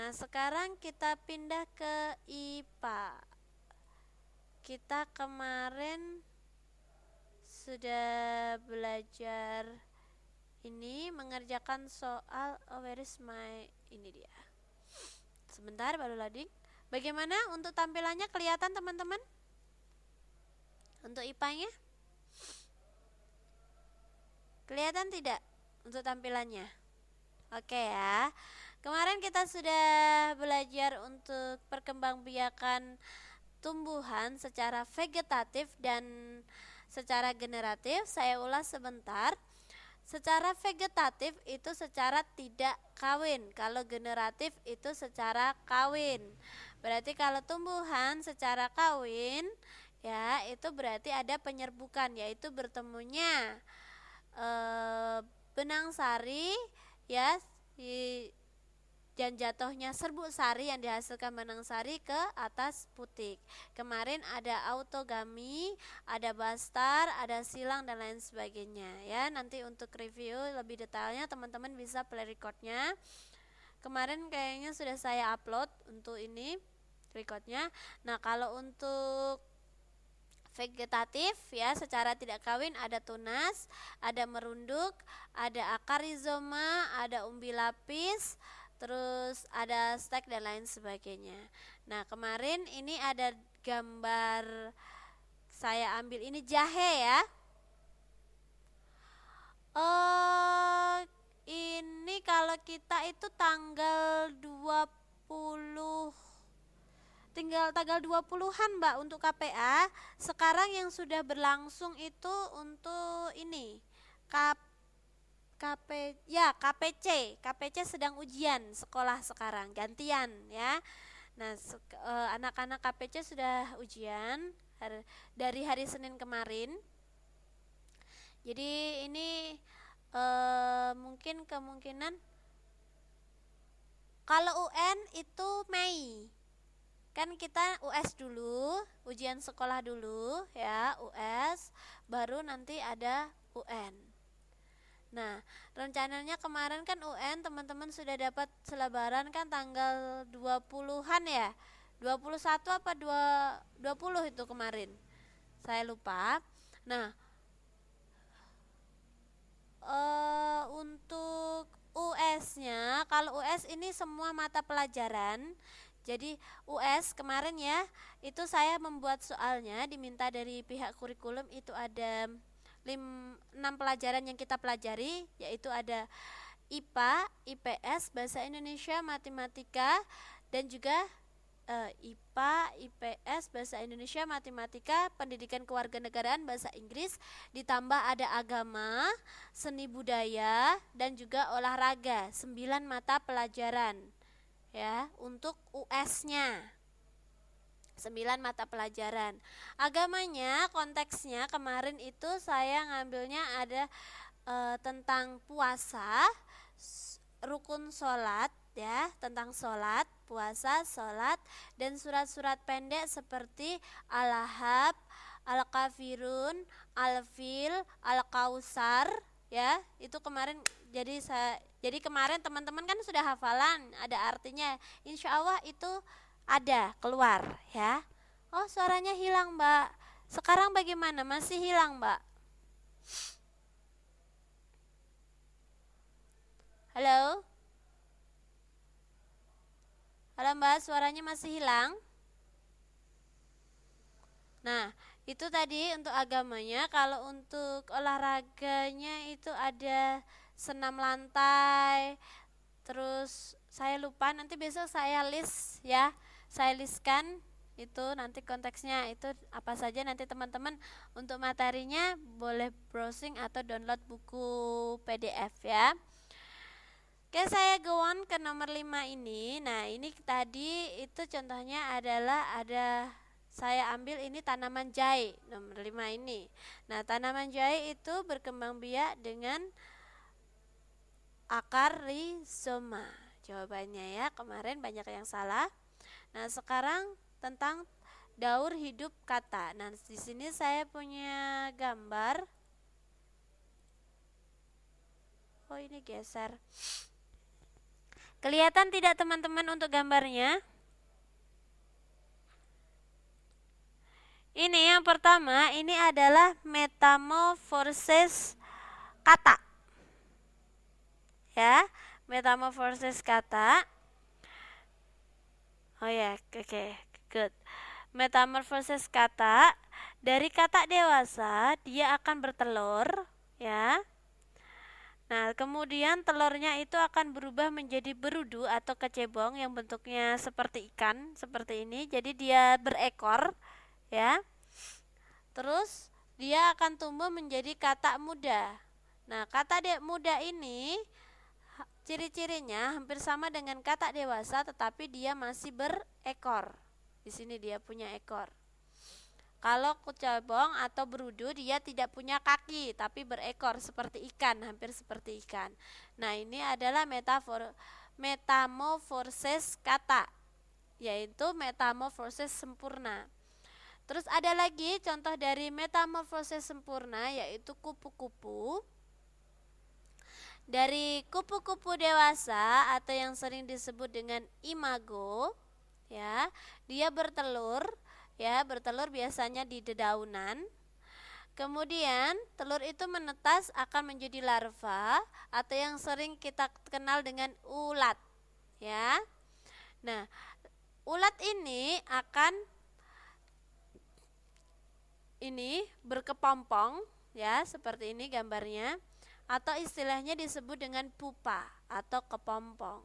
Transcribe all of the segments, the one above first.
Nah, sekarang kita pindah ke IPA. Kita kemarin sudah belajar ini, mengerjakan soal where is my, ini dia. Sebentar baru loading. Bagaimana untuk tampilannya, kelihatan teman-teman? Untuk IPA-nya? Kelihatan tidak untuk tampilannya? Oke ya. Kemarin kita sudah belajar untuk perkembangbiakan tumbuhan secara vegetatif dan secara generatif. Saya ulas sebentar. Secara vegetatif itu secara tidak kawin. Kalau generatif itu secara kawin. Berarti kalau tumbuhan secara kawin, ya itu berarti ada penyerbukan, yaitu bertemunya benang sari, ya, dan jatuhnya serbuk sari yang dihasilkan benang sari ke atas putik. Kemarin ada autogami, ada bastar, ada silang dan lain sebagainya ya. Nanti untuk review lebih detailnya teman-teman bisa play recordnya. Kemarin kayaknya sudah saya upload untuk ini recordnya. Nah, kalau untuk vegetatif ya secara tidak kawin ada tunas, ada merunduk, ada akar rizoma, ada umbi lapis, terus ada stek dan lain sebagainya. Nah, kemarin ini ada gambar saya ambil, ini jahe ya. Ini kalau kita itu tanggal 20, tinggal tanggal 20-an Mbak untuk KPA. Sekarang yang sudah berlangsung itu untuk ini KPC sedang ujian sekolah sekarang, gantian ya. Nah, anak-anak KPC sudah ujian dari hari Senin kemarin. Jadi ini mungkin kemungkinan kalau UN itu Mei. Kan kita US dulu, ujian sekolah dulu ya, US, baru nanti ada UN. Nah, rencananya kemarin kan UN teman-teman sudah dapat selebaran kan tanggal 20-an ya. 21 apa 20 itu kemarin. Saya lupa. Nah, untuk US-nya, kalau US ini semua mata pelajaran. Jadi US kemarin ya, itu saya membuat soalnya, diminta dari pihak kurikulum, itu ada 6 pelajaran yang kita pelajari, yaitu ada IPA, IPS, Bahasa Indonesia, Matematika, dan juga IPA, IPS, Bahasa Indonesia, Matematika, Pendidikan Kewarganegaraan, Bahasa Inggris, ditambah ada agama, seni budaya, dan juga olahraga, 9 mata pelajaran ya untuk US-nya. 9 mata pelajaran. Agamanya, konteksnya kemarin itu saya ngambilnya ada tentang puasa, rukun sholat ya, tentang sholat, puasa, sholat, dan surat-surat pendek seperti Al-Ahzab, Al-Kafirun, Al-Fil, Al-Kausar ya. Itu kemarin jadi kemarin teman-teman kan sudah hafalan, ada artinya. Insya Allah itu ada keluar ya. Oh, suaranya hilang Mbak. Sekarang bagaimana? Masih hilang Mbak? Halo? Halo Mbak, suaranya masih hilang? Nah, itu tadi untuk agamanya. Kalau untuk olahraganya itu ada senam lantai. Terus saya lupa, nanti besok saya list ya. Saya listkan itu nanti konteksnya itu apa saja, nanti teman-teman untuk materinya boleh browsing atau download buku PDF ya. Oke, saya go on ke nomor 5 ini. Nah, ini tadi itu contohnya adalah ada saya ambil ini tanaman jahe nomor 5 ini. Nah, tanaman jahe itu berkembang biak dengan akar rizoma. Jawabannya ya, kemarin banyak yang salah. Nah, sekarang tentang daur hidup kata. Nah, di sini saya punya gambar. Oh, ini geser. Kelihatan tidak teman-teman untuk gambarnya? Ini yang pertama, ini adalah metamorfosis kata. Ya, metamorfosis kata. Oh ya, oke, good. Metamorfosis kata, dari kata dewasa dia akan bertelur, ya. Nah, kemudian telurnya itu akan berubah menjadi berudu atau kecebong yang bentuknya seperti ikan, seperti ini. Jadi dia berekor, ya. Terus dia akan tumbuh menjadi katak muda. Nah, katak muda ini ciri-cirinya hampir sama dengan katak dewasa, tetapi dia masih berekor. Di sini dia punya ekor. Kalau kecebong atau berudu dia tidak punya kaki tapi berekor seperti ikan, hampir seperti ikan. Nah, ini adalah metamorfosis kata, yaitu metamorfosis sempurna. Terus ada lagi contoh dari metamorfosis sempurna, yaitu kupu-kupu. Dari kupu-kupu dewasa atau yang sering disebut dengan imago, ya, dia bertelur. Ya, bertelur biasanya di dedaunan. Kemudian telur itu menetas akan menjadi larva atau yang sering kita kenal dengan ulat, ya. Nah, ulat ini akan berkepompong, ya, seperti ini gambarnya, atau istilahnya disebut dengan pupa atau kepompong.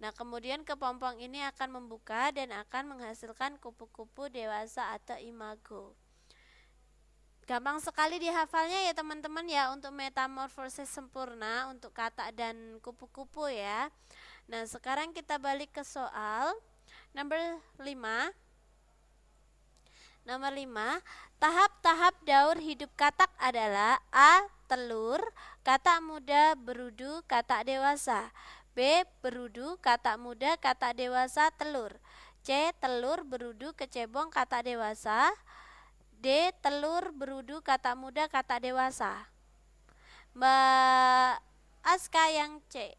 Nah, kemudian kepompong ini akan membuka dan akan menghasilkan kupu-kupu dewasa atau imago. Gampang sekali dihafalnya ya teman-teman ya untuk metamorfosis sempurna untuk kata dan kupu-kupu ya. Nah, sekarang kita balik ke soal nomor 5. Nomor 5, tahap-tahap daur hidup katak adalah A. Telur, katak muda, berudu, katak dewasa. B. Berudu, katak muda, katak dewasa, telur. C. Telur, berudu, kecebong, katak dewasa. D. Telur, berudu, katak muda, katak dewasa. Mbak Aska yang C.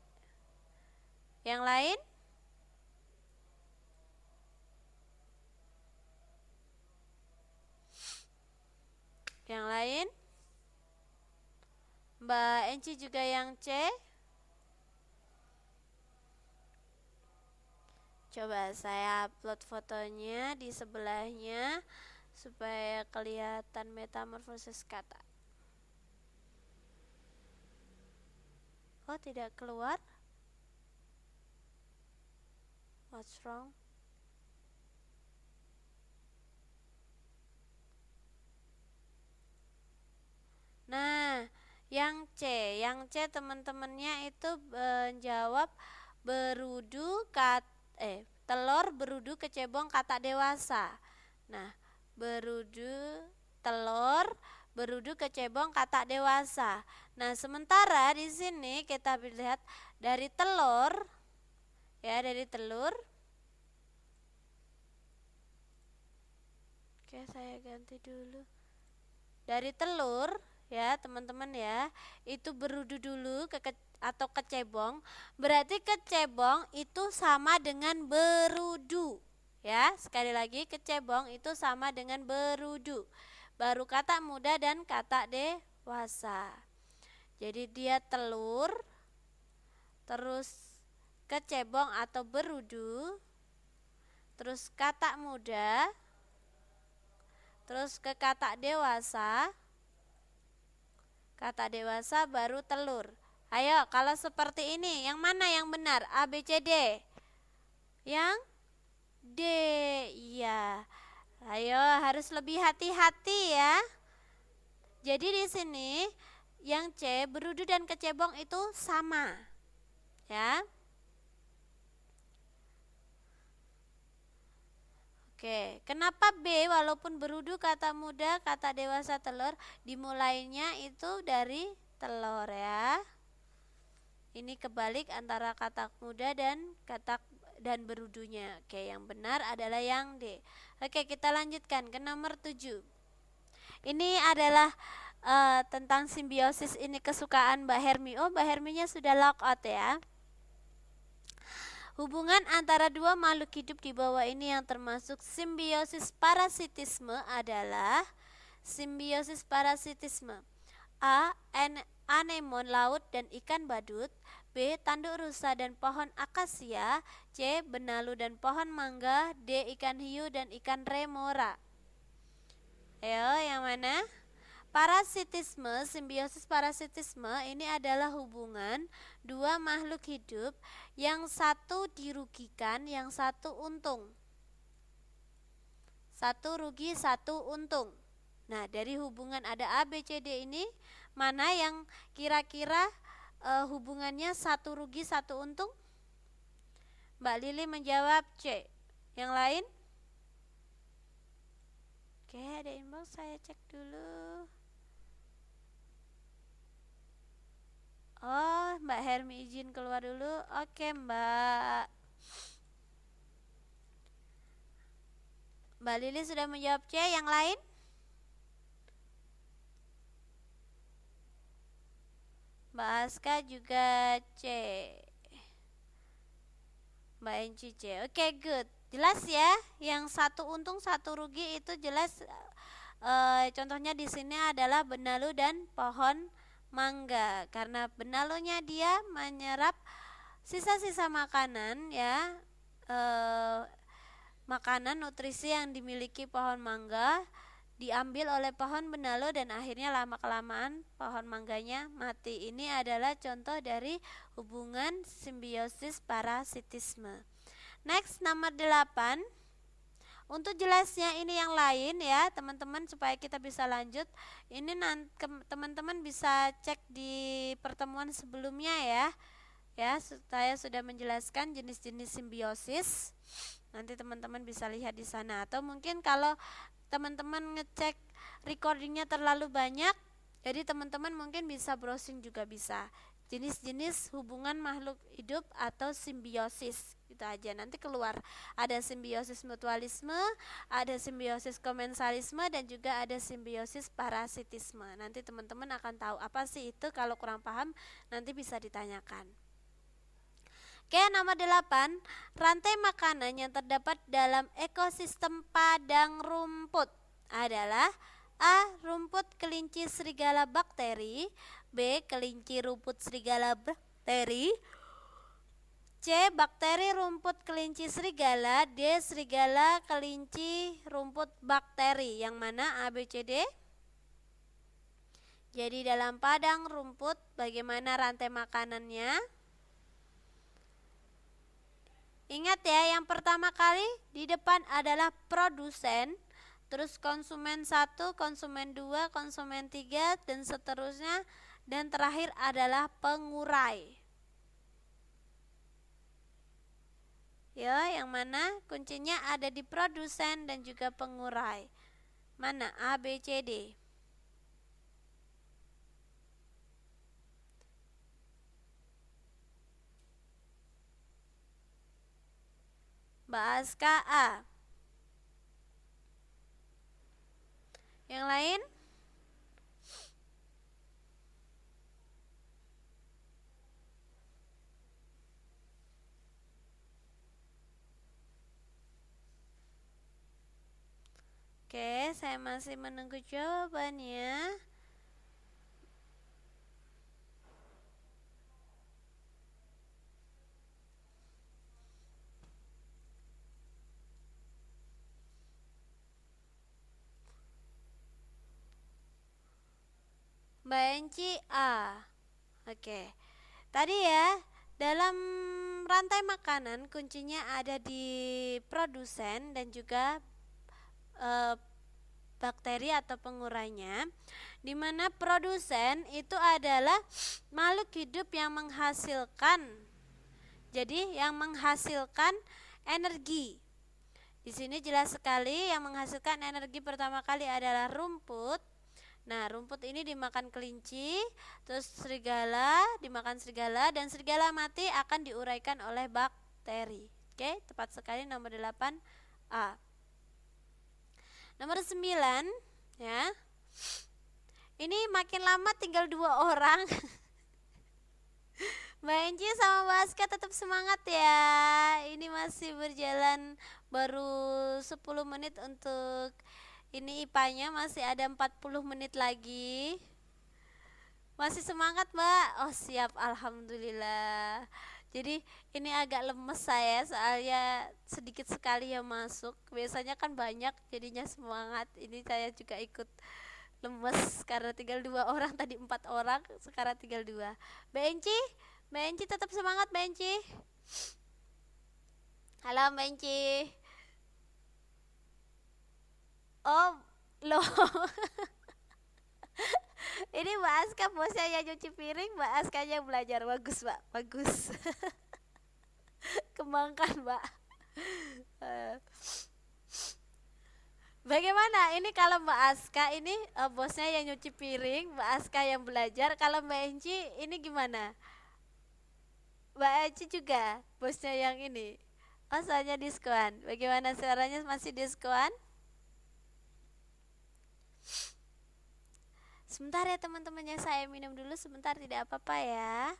Yang lain? Yang lain? Mbak Enci juga yang C. Coba saya upload fotonya di sebelahnya supaya kelihatan metamorfosis kata. Oh, tidak keluar? What's wrong? Nah, yang C teman-temannya itu menjawab berudu telur, berudu, kecebong, katak dewasa. Nah, berudu, telur, berudu, kecebong, katak dewasa. Nah, sementara di sini kita lihat dari telur, ya, dari telur. Oke, saya ganti dulu. Dari telur, ya teman-teman ya, itu berudu dulu atau kecebong. Berarti kecebong itu sama dengan berudu. Ya, sekali lagi kecebong itu sama dengan berudu. Baru katak muda dan katak dewasa. Jadi dia telur, terus kecebong atau berudu, terus katak muda, terus ke katak dewasa. Katak dewasa baru telur. Ayo, kalau seperti ini, yang mana yang benar? A, B, C, D. Yang D, iya. Ayo, harus lebih hati-hati ya. Jadi di sini yang C, berudu dan kecebong itu sama. Ya. Oke, kenapa B walaupun berudu, kata muda, kata dewasa, telur, dimulainya itu dari telur ya. Ini kebalik antara katak muda dan berudunya. Oke, yang benar adalah yang D. Oke, kita lanjutkan ke nomor 7. Ini adalah tentang simbiosis, ini kesukaan Mbak Hermi. Oh, Mbak Herminya sudah log out ya. Hubungan antara dua makhluk hidup di bawah ini yang termasuk simbiosis parasitisme adalah simbiosis parasitisme. A. Anemon laut dan ikan badut. B. Tanduk rusa dan pohon akasia. C. Benalu dan pohon mangga. D. Ikan hiu dan ikan remora. Ayo, yang mana? Parasitisme, simbiosis parasitisme ini adalah hubungan dua makhluk hidup yang satu dirugikan, yang satu untung. Satu rugi, satu untung. Nah, dari hubungan ada A, B, C, D ini, mana yang kira-kira hubungannya satu rugi, satu untung? Mbak Lili menjawab C. Yang lain? Oke, ada inbox, saya cek dulu. Oh, Mbak Hermi izin keluar dulu. Oke, Mbak. Mbak Lili sudah menjawab C. Yang lain? Mbak Aska juga C. Mbak Enci C. Oke, good. Jelas ya? Yang satu untung, satu rugi itu jelas. Contohnya di sini adalah benalu dan pohon mangga, karena benalunya dia menyerap sisa-sisa makanan ya, makanan nutrisi yang dimiliki pohon mangga diambil oleh pohon benalu dan akhirnya lama-kelamaan pohon mangganya mati. Ini adalah contoh dari hubungan simbiosis parasitisme. Next, nomor 8. Untuk jelasnya ini yang lain ya teman-teman, supaya kita bisa lanjut. Ini nanti teman-teman bisa cek di pertemuan sebelumnya ya. Ya, saya sudah menjelaskan jenis-jenis simbiosis. Nanti teman-teman bisa lihat di sana, atau mungkin kalau teman-teman ngecek recordingnya terlalu banyak, jadi teman-teman mungkin bisa browsing juga bisa. Jenis-jenis hubungan makhluk hidup atau simbiosis, gitu aja. Nanti keluar ada simbiosis mutualisme, ada simbiosis komensalisme, dan juga ada simbiosis parasitisme. Nanti teman-teman akan tahu apa sih itu. Kalau kurang paham nanti bisa ditanyakan. Oke, nomor 8. Rantai makanan yang terdapat dalam ekosistem padang rumput adalah A. Rumput kelinci serigala bakteri. B. Kelinci rumput serigala bakteri. C. Bakteri rumput kelinci serigala. D. Serigala kelinci rumput bakteri. Yang mana A, B, C, D? Jadi dalam padang rumput bagaimana rantai makanannya? Ingat ya, yang pertama kali di depan adalah produsen, terus konsumen 1, konsumen 2, konsumen 3, dan seterusnya, dan terakhir adalah pengurai. Ya, yang mana kuncinya ada di produsen dan juga pengurai. Mana A, B, C, D? Mbak Aska A. Yang lain? Oke, saya masih menunggu jawabannya. Mbak Enci A. Oke. Tadi ya, dalam rantai makanan kuncinya ada di produsen dan juga bakteri atau pengurainya, di mana produsen itu adalah makhluk hidup yang menghasilkan. Jadi yang menghasilkan energi. Di sini jelas sekali yang menghasilkan energi pertama kali adalah rumput. Nah, rumput ini dimakan kelinci, terus serigala dimakan serigala, dan serigala mati akan diuraikan oleh bakteri. Oke, tepat sekali nomor 8A. Nomor 9 ya. Ini makin lama tinggal 2 orang. Mbak Enci sama Mbak Aska tetap semangat ya. Ini masih berjalan baru 10 menit untuk ini IPA-nya, masih ada 40 menit lagi. Masih semangat, Mbak? Oh, siap, alhamdulillah. Jadi ini agak lemes saya soalnya sedikit sekali yang masuk. Biasanya kan banyak jadinya semangat. Ini saya juga ikut lemes karena tinggal 2 orang, tadi 4 orang, sekarang tinggal 2. Mbak Enci tetap semangat Mbak Enci. Halo Mbak Enci. Oh, loh. Ini Mbak Aska bosnya yang nyuci piring, Mbak Aska yang belajar. Bagus Mbak, bagus. Kembangkan Mbak. Bagaimana ini kalau Mbak Aska ini bosnya yang nyuci piring, Mbak Aska yang belajar. Kalau Mbak Enci ini gimana? Mbak Enci juga bosnya yang ini. Oh, soalnya diskon. Bagaimana suaranya, masih diskon? Sebentar ya teman-temannya, saya minum dulu sebentar, tidak apa-apa ya.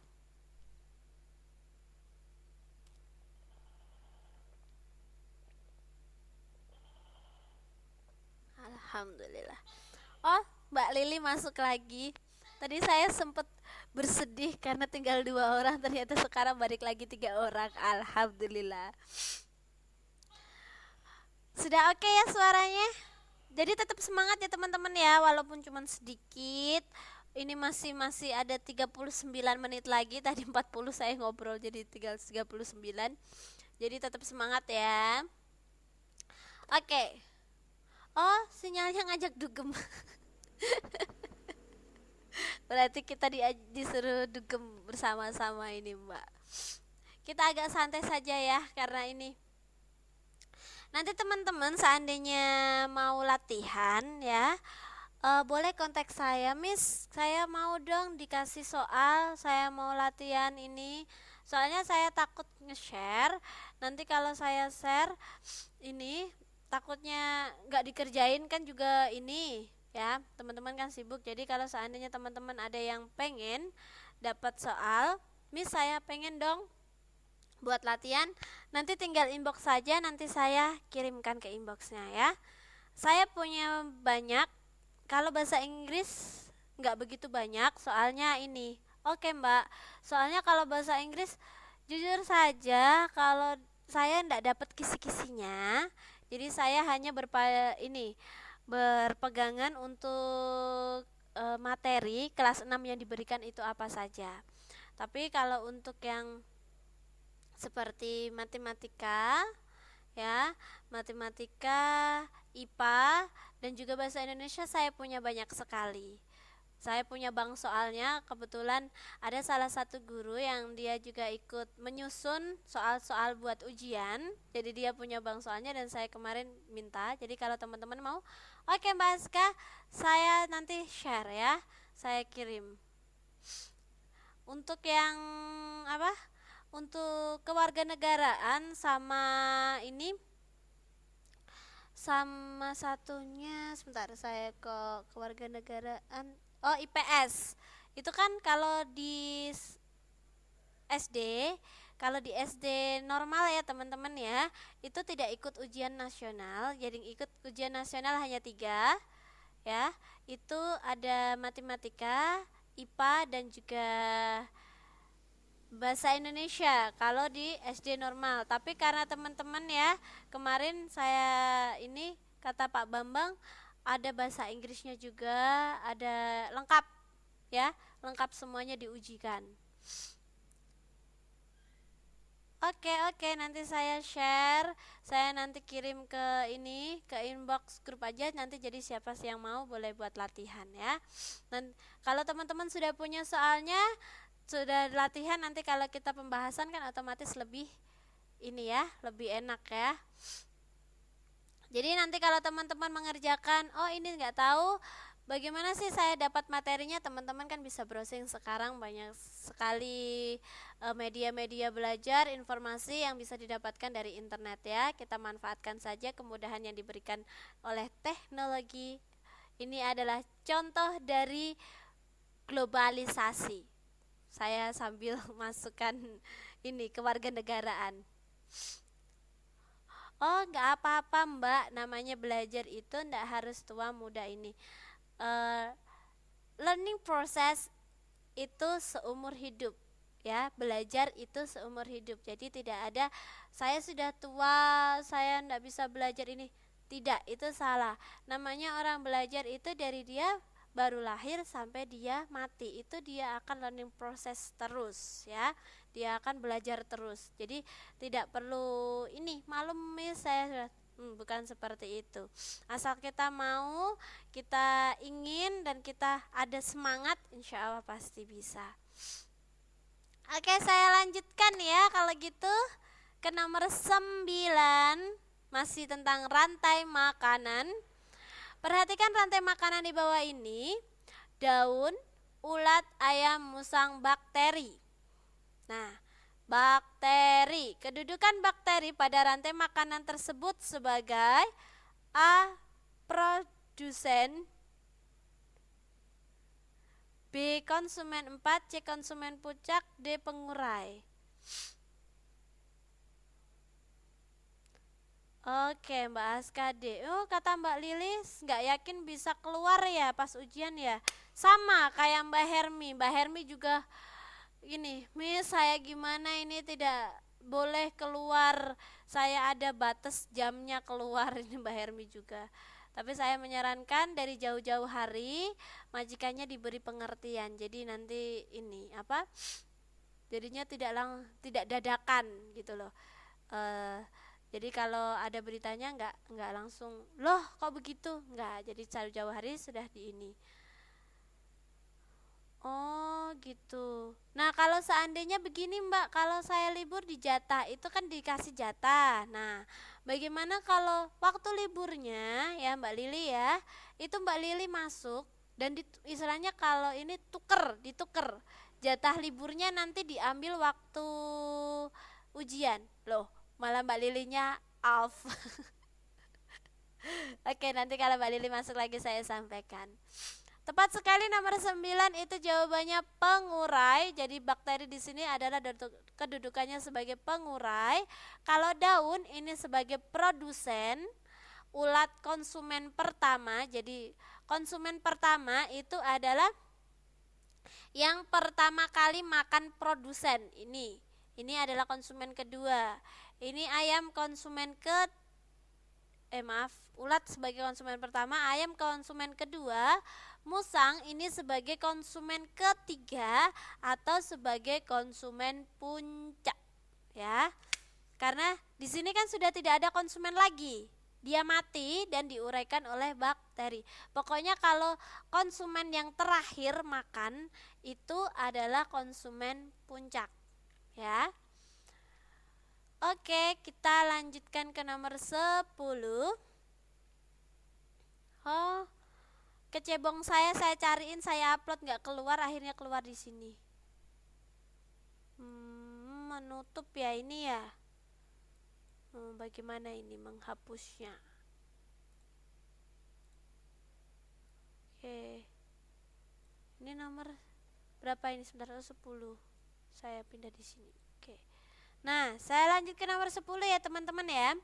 Alhamdulillah. Oh, Mbak Lili masuk lagi. Tadi saya sempat bersedih karena tinggal 2 orang, ternyata sekarang balik lagi 3 orang. Alhamdulillah. Sudah oke ya suaranya? Jadi tetap semangat ya teman-teman ya, walaupun cuma sedikit. Ini masih ada 39 menit lagi. Tadi 40 saya ngobrol jadi tinggal 39. Jadi tetap semangat ya. Oke. Oh, sinyalnya ngajak dugem. Berarti kita disuruh dugem bersama-sama ini, Mbak. Kita agak santai saja ya, karena ini nanti teman-teman seandainya mau latihan ya, boleh kontak saya, Miss. Saya mau dong dikasih soal, saya mau latihan ini. Soalnya saya takut nge-share. Nanti kalau saya share ini takutnya nggak dikerjain kan juga ini ya. Teman-teman kan sibuk. Jadi kalau seandainya teman-teman ada yang pengen dapat soal, Miss saya pengen dong buat latihan, nanti tinggal inbox saja, nanti saya kirimkan ke inboxnya ya. Saya punya banyak. Kalau bahasa Inggris nggak begitu banyak, soalnya ini. Oke Mbak, soalnya kalau bahasa Inggris jujur saja kalau saya nggak dapat kisi-kisinya, jadi saya hanya berpegangan untuk materi kelas 6 yang diberikan itu apa saja. Tapi kalau untuk yang seperti matematika ya, matematika, IPA, dan juga bahasa Indonesia saya punya banyak sekali. Saya punya bank soalnya, kebetulan ada salah satu guru yang dia juga ikut menyusun soal-soal buat ujian. Jadi dia punya bank soalnya dan saya kemarin minta. Jadi kalau teman-teman mau, oke Mbak Aska, saya nanti share ya. Saya kirim. Untuk yang apa? Untuk kewarganegaraan sama ini, sama satunya sebentar, saya ke kewarganegaraan. Oh, IPS. Itu kan kalau di SD, kalau di SD normal ya teman-teman ya, itu tidak ikut ujian nasional. Jadi ikut ujian nasional hanya 3 ya. Itu ada matematika, IPA, dan juga bahasa Indonesia kalau di SD normal. Tapi karena teman-teman ya, kemarin saya ini kata Pak Bambang ada bahasa Inggrisnya juga, ada lengkap ya, lengkap semuanya diujikan. Oke, nanti saya share, saya nanti kirim ke ini, ke inbox grup aja nanti, jadi siapa sih yang mau boleh buat latihan ya. Dan kalau teman-teman sudah punya soalnya, sudah latihan, nanti kalau kita pembahasan kan otomatis lebih ini ya, lebih enak ya. Jadi nanti kalau teman-teman mengerjakan, oh ini nggak tahu bagaimana sih saya dapat materinya, teman-teman kan bisa browsing, sekarang banyak sekali media-media belajar, informasi yang bisa didapatkan dari internet ya. Kita manfaatkan saja kemudahan yang diberikan oleh teknologi. Ini adalah contoh dari globalisasi. saya sambil masukkan ini kewarganegaraan. Oh, nggak apa-apa Mbak, namanya belajar itu nggak harus tua muda ini. Eh, Learning process itu seumur hidup, ya. Belajar itu seumur hidup. Jadi tidak ada saya sudah tua, saya nggak bisa belajar ini. Tidak, itu salah. Namanya orang belajar itu dari dia baru lahir sampai dia mati, itu dia akan learning process terus, ya. Dia akan belajar terus. Jadi tidak perlu ini malum Miss, saya sudah bukan seperti itu. Asal kita mau, kita ingin, dan kita ada semangat, insya Allah pasti bisa. Oke, saya lanjutkan ya kalau gitu ke nomor 9, masih tentang rantai makanan. Perhatikan rantai makanan di bawah ini: daun, ulat, ayam, musang, bakteri. Nah, bakteri, kedudukan bakteri pada rantai makanan tersebut sebagai A. Produsen, B. Konsumen 4, C. Konsumen puncak, D. Pengurai. Oke Mbak Aska, D. Oh, kata Mbak Lilis nggak yakin bisa keluar ya pas ujian ya. Sama kayak Mbak Hermi. Mbak Hermi juga gini, Miss saya gimana ini tidak boleh keluar, saya ada batas jamnya keluar. Ini Mbak Hermi juga. Tapi saya menyarankan dari jauh-jauh hari majikannya diberi pengertian. Jadi nanti ini apa? Jadinya tidak dadakan gitu loh. Jadi kalau ada beritanya nggak langsung, loh kok begitu? Nggak, jadi jauh-jauh hari sudah di ini. Oh gitu. Nah kalau seandainya begini Mbak, kalau saya libur di jatah, itu kan dikasih jatah. Nah bagaimana kalau waktu liburnya ya Mbak Lili ya, itu Mbak Lili masuk dan istilahnya kalau ini dituker. Jatah liburnya nanti diambil waktu ujian. Loh, malah Mbak Lilinya off. Oke, nanti kalau Mbak Lili masuk lagi saya sampaikan. Tepat sekali, nomor 9 itu jawabannya pengurai. Jadi bakteri di sini adalah kedudukannya sebagai pengurai. Kalau daun ini sebagai produsen, ulat konsumen pertama. Jadi konsumen pertama itu adalah yang pertama kali makan produsen ini. Ini adalah konsumen kedua. Ini ayam konsumen ulat sebagai konsumen pertama, ayam konsumen kedua, musang ini sebagai konsumen ketiga atau sebagai konsumen puncak, ya. Karena di sini kan sudah tidak ada konsumen lagi. Dia mati dan diuraikan oleh bakteri. Pokoknya kalau konsumen yang terakhir makan itu adalah konsumen puncak, ya. Oke, kita lanjutkan ke nomor 10. Oh, kecebong saya cariin, saya upload nggak keluar, akhirnya keluar di sini. Menutup ya ini ya. Bagaimana ini menghapusnya? Oke. Ini nomor berapa ini? Sebentar, 10. Saya pindah di sini. Oke. Nah, saya lanjut ke nomor 10 ya teman-teman ya.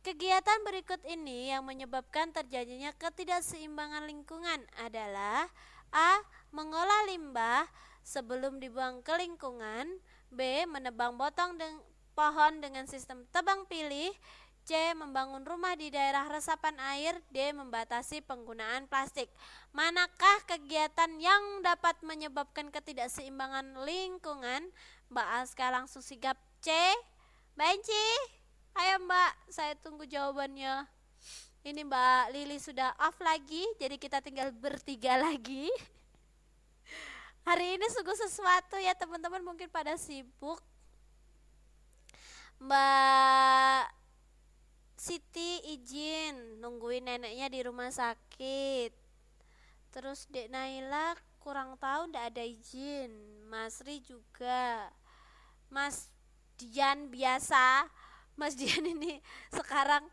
Kegiatan berikut ini yang menyebabkan terjadinya ketidakseimbangan lingkungan adalah A. Mengolah limbah sebelum dibuang ke lingkungan, B. Menebang pohon dengan sistem tebang pilih, C. Membangun rumah di daerah resapan air, D. Membatasi penggunaan plastik. Manakah kegiatan yang dapat menyebabkan ketidakseimbangan lingkungan? Mbak Aska langsung sigap C. Mbak Enci, ayo Mbak, saya tunggu jawabannya. Ini Mbak Lili sudah off lagi, jadi kita tinggal bertiga lagi. Hari ini sungguh sesuatu ya teman-teman, mungkin pada sibuk. Mbak Siti izin nungguin neneknya di rumah sakit. Terus Dek Naila kurang tahu, ndak ada izin. Mas Ri juga. Mas Dian biasa. Mas Dian ini sekarang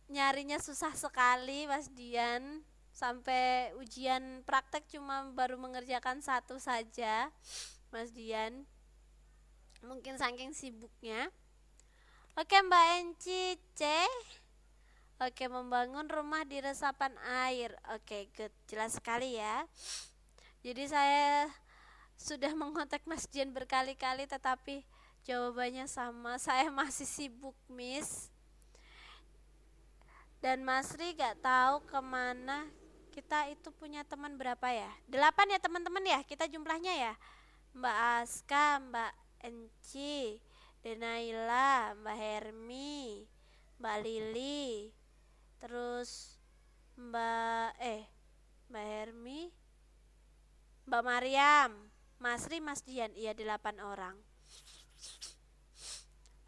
nyarinya susah sekali Mas Dian. Sampai ujian praktek cuma baru mengerjakan 1 saja. Mas Dian. Mungkin saking sibuknya. Oke, Mbak Enci C. Oke, membangun rumah di resapan air. Oke, good. Jelas sekali ya. Jadi saya sudah mengontak Mas Dian berkali-kali tetapi jawabannya sama. Saya masih sibuk, Miss. Dan Mas Ri gak tahu kemana. Kita itu punya teman berapa ya? 8 ya teman-teman ya, kita jumlahnya ya. Mbak Aska, Mbak Enci, Denaila, Mbak Hermi, Mbak Lili, terus Mbak Hermi, Mbak Mariam, Mas Ri, Mas Dian. Iya, 8 orang.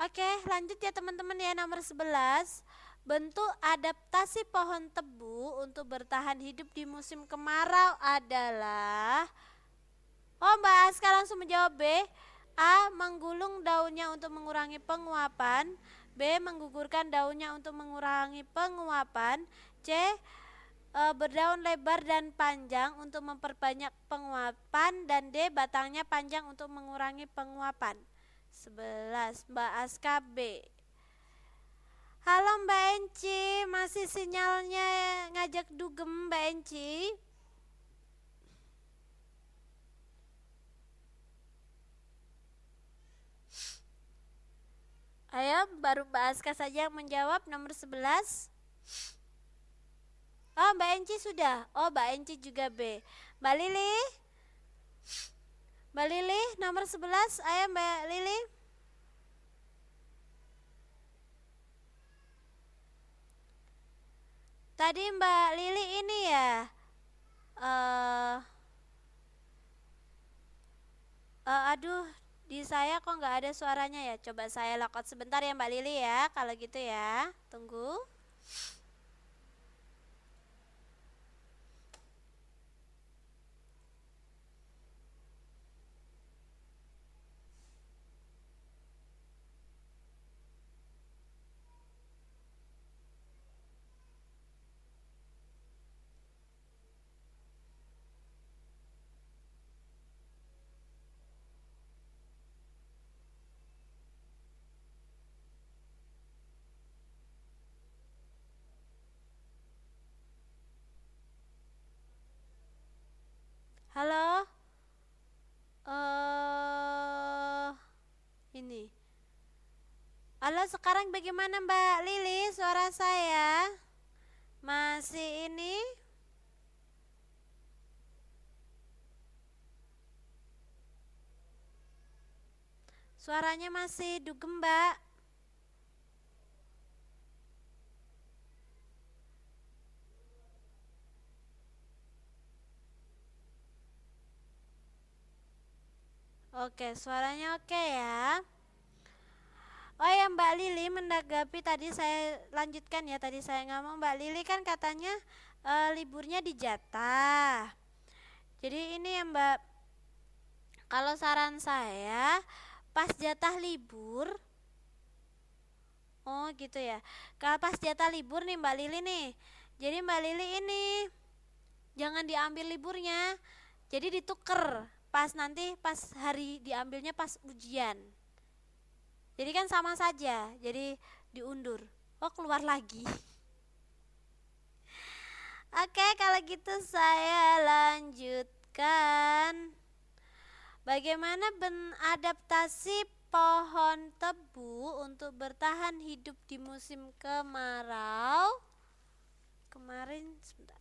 Oke, lanjut ya teman-teman ya, nomor 11. Bentuk adaptasi pohon tebu untuk bertahan hidup di musim kemarau adalah Mbak Aska langsung menjawab B. A. Menggulung daunnya untuk mengurangi penguapan. B. Menggugurkan daunnya untuk mengurangi penguapan. C. Berdaun lebar dan panjang untuk memperbanyak penguapan. Dan D. Batangnya panjang untuk mengurangi penguapan. 11. Mbak Aska B. Halo Mbak Enci, masih sinyalnya ngajak dugem Mbak Enci? Ayo, baru Mbak Aska saja yang menjawab nomor 11. Oh, Mbak Enci sudah. Oh, Mbak Enci juga B. Mbak Lili? Mbak Lili nomor 11. Ayo Mbak Lili. Tadi Mbak Lili ini ya. Aduh, di saya kok nggak ada suaranya ya. Coba saya lockout sebentar ya Mbak Lili ya. Kalau gitu ya, tunggu. Halo? Ini. Halo, sekarang bagaimana Mbak Lili suara saya? Masih ini? Suaranya masih dugem Mbak. Oke, suaranya oke ya. Oh ya Mbak Lili, menanggapi tadi saya lanjutkan ya. Tadi saya ngomong Mbak Lili kan katanya liburnya dijatah. Jadi ini ya Mbak, kalau saran saya pas jatah libur, oh gitu ya. Kalau pas jatah libur nih Mbak Lili nih, jadi Mbak Lili ini jangan diambil liburnya, jadi dituker pas nanti pas hari diambilnya pas ujian. Jadi kan sama saja, jadi diundur. Oh keluar lagi. Oke, kalau gitu saya lanjutkan. Bagaimana adaptasi pohon tebu untuk bertahan hidup di musim kemarau? Kemarin sebentar.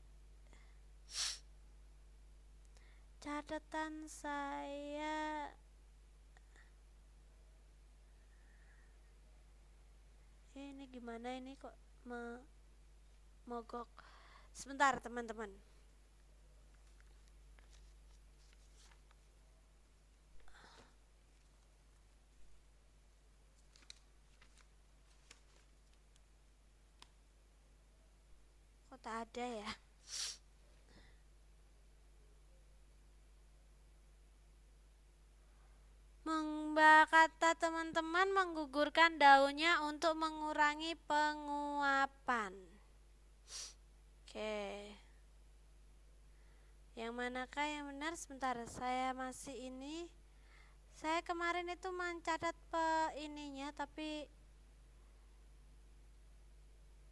Catatan saya ini gimana ini kok mogok. Sebentar teman-teman. Kok tak ada ya? Kata teman-teman menggugurkan daunnya untuk mengurangi penguapan. Oke. Yang manakah yang benar? Sebentar, saya masih ini Saya kemarin itu mencatat ininya tapi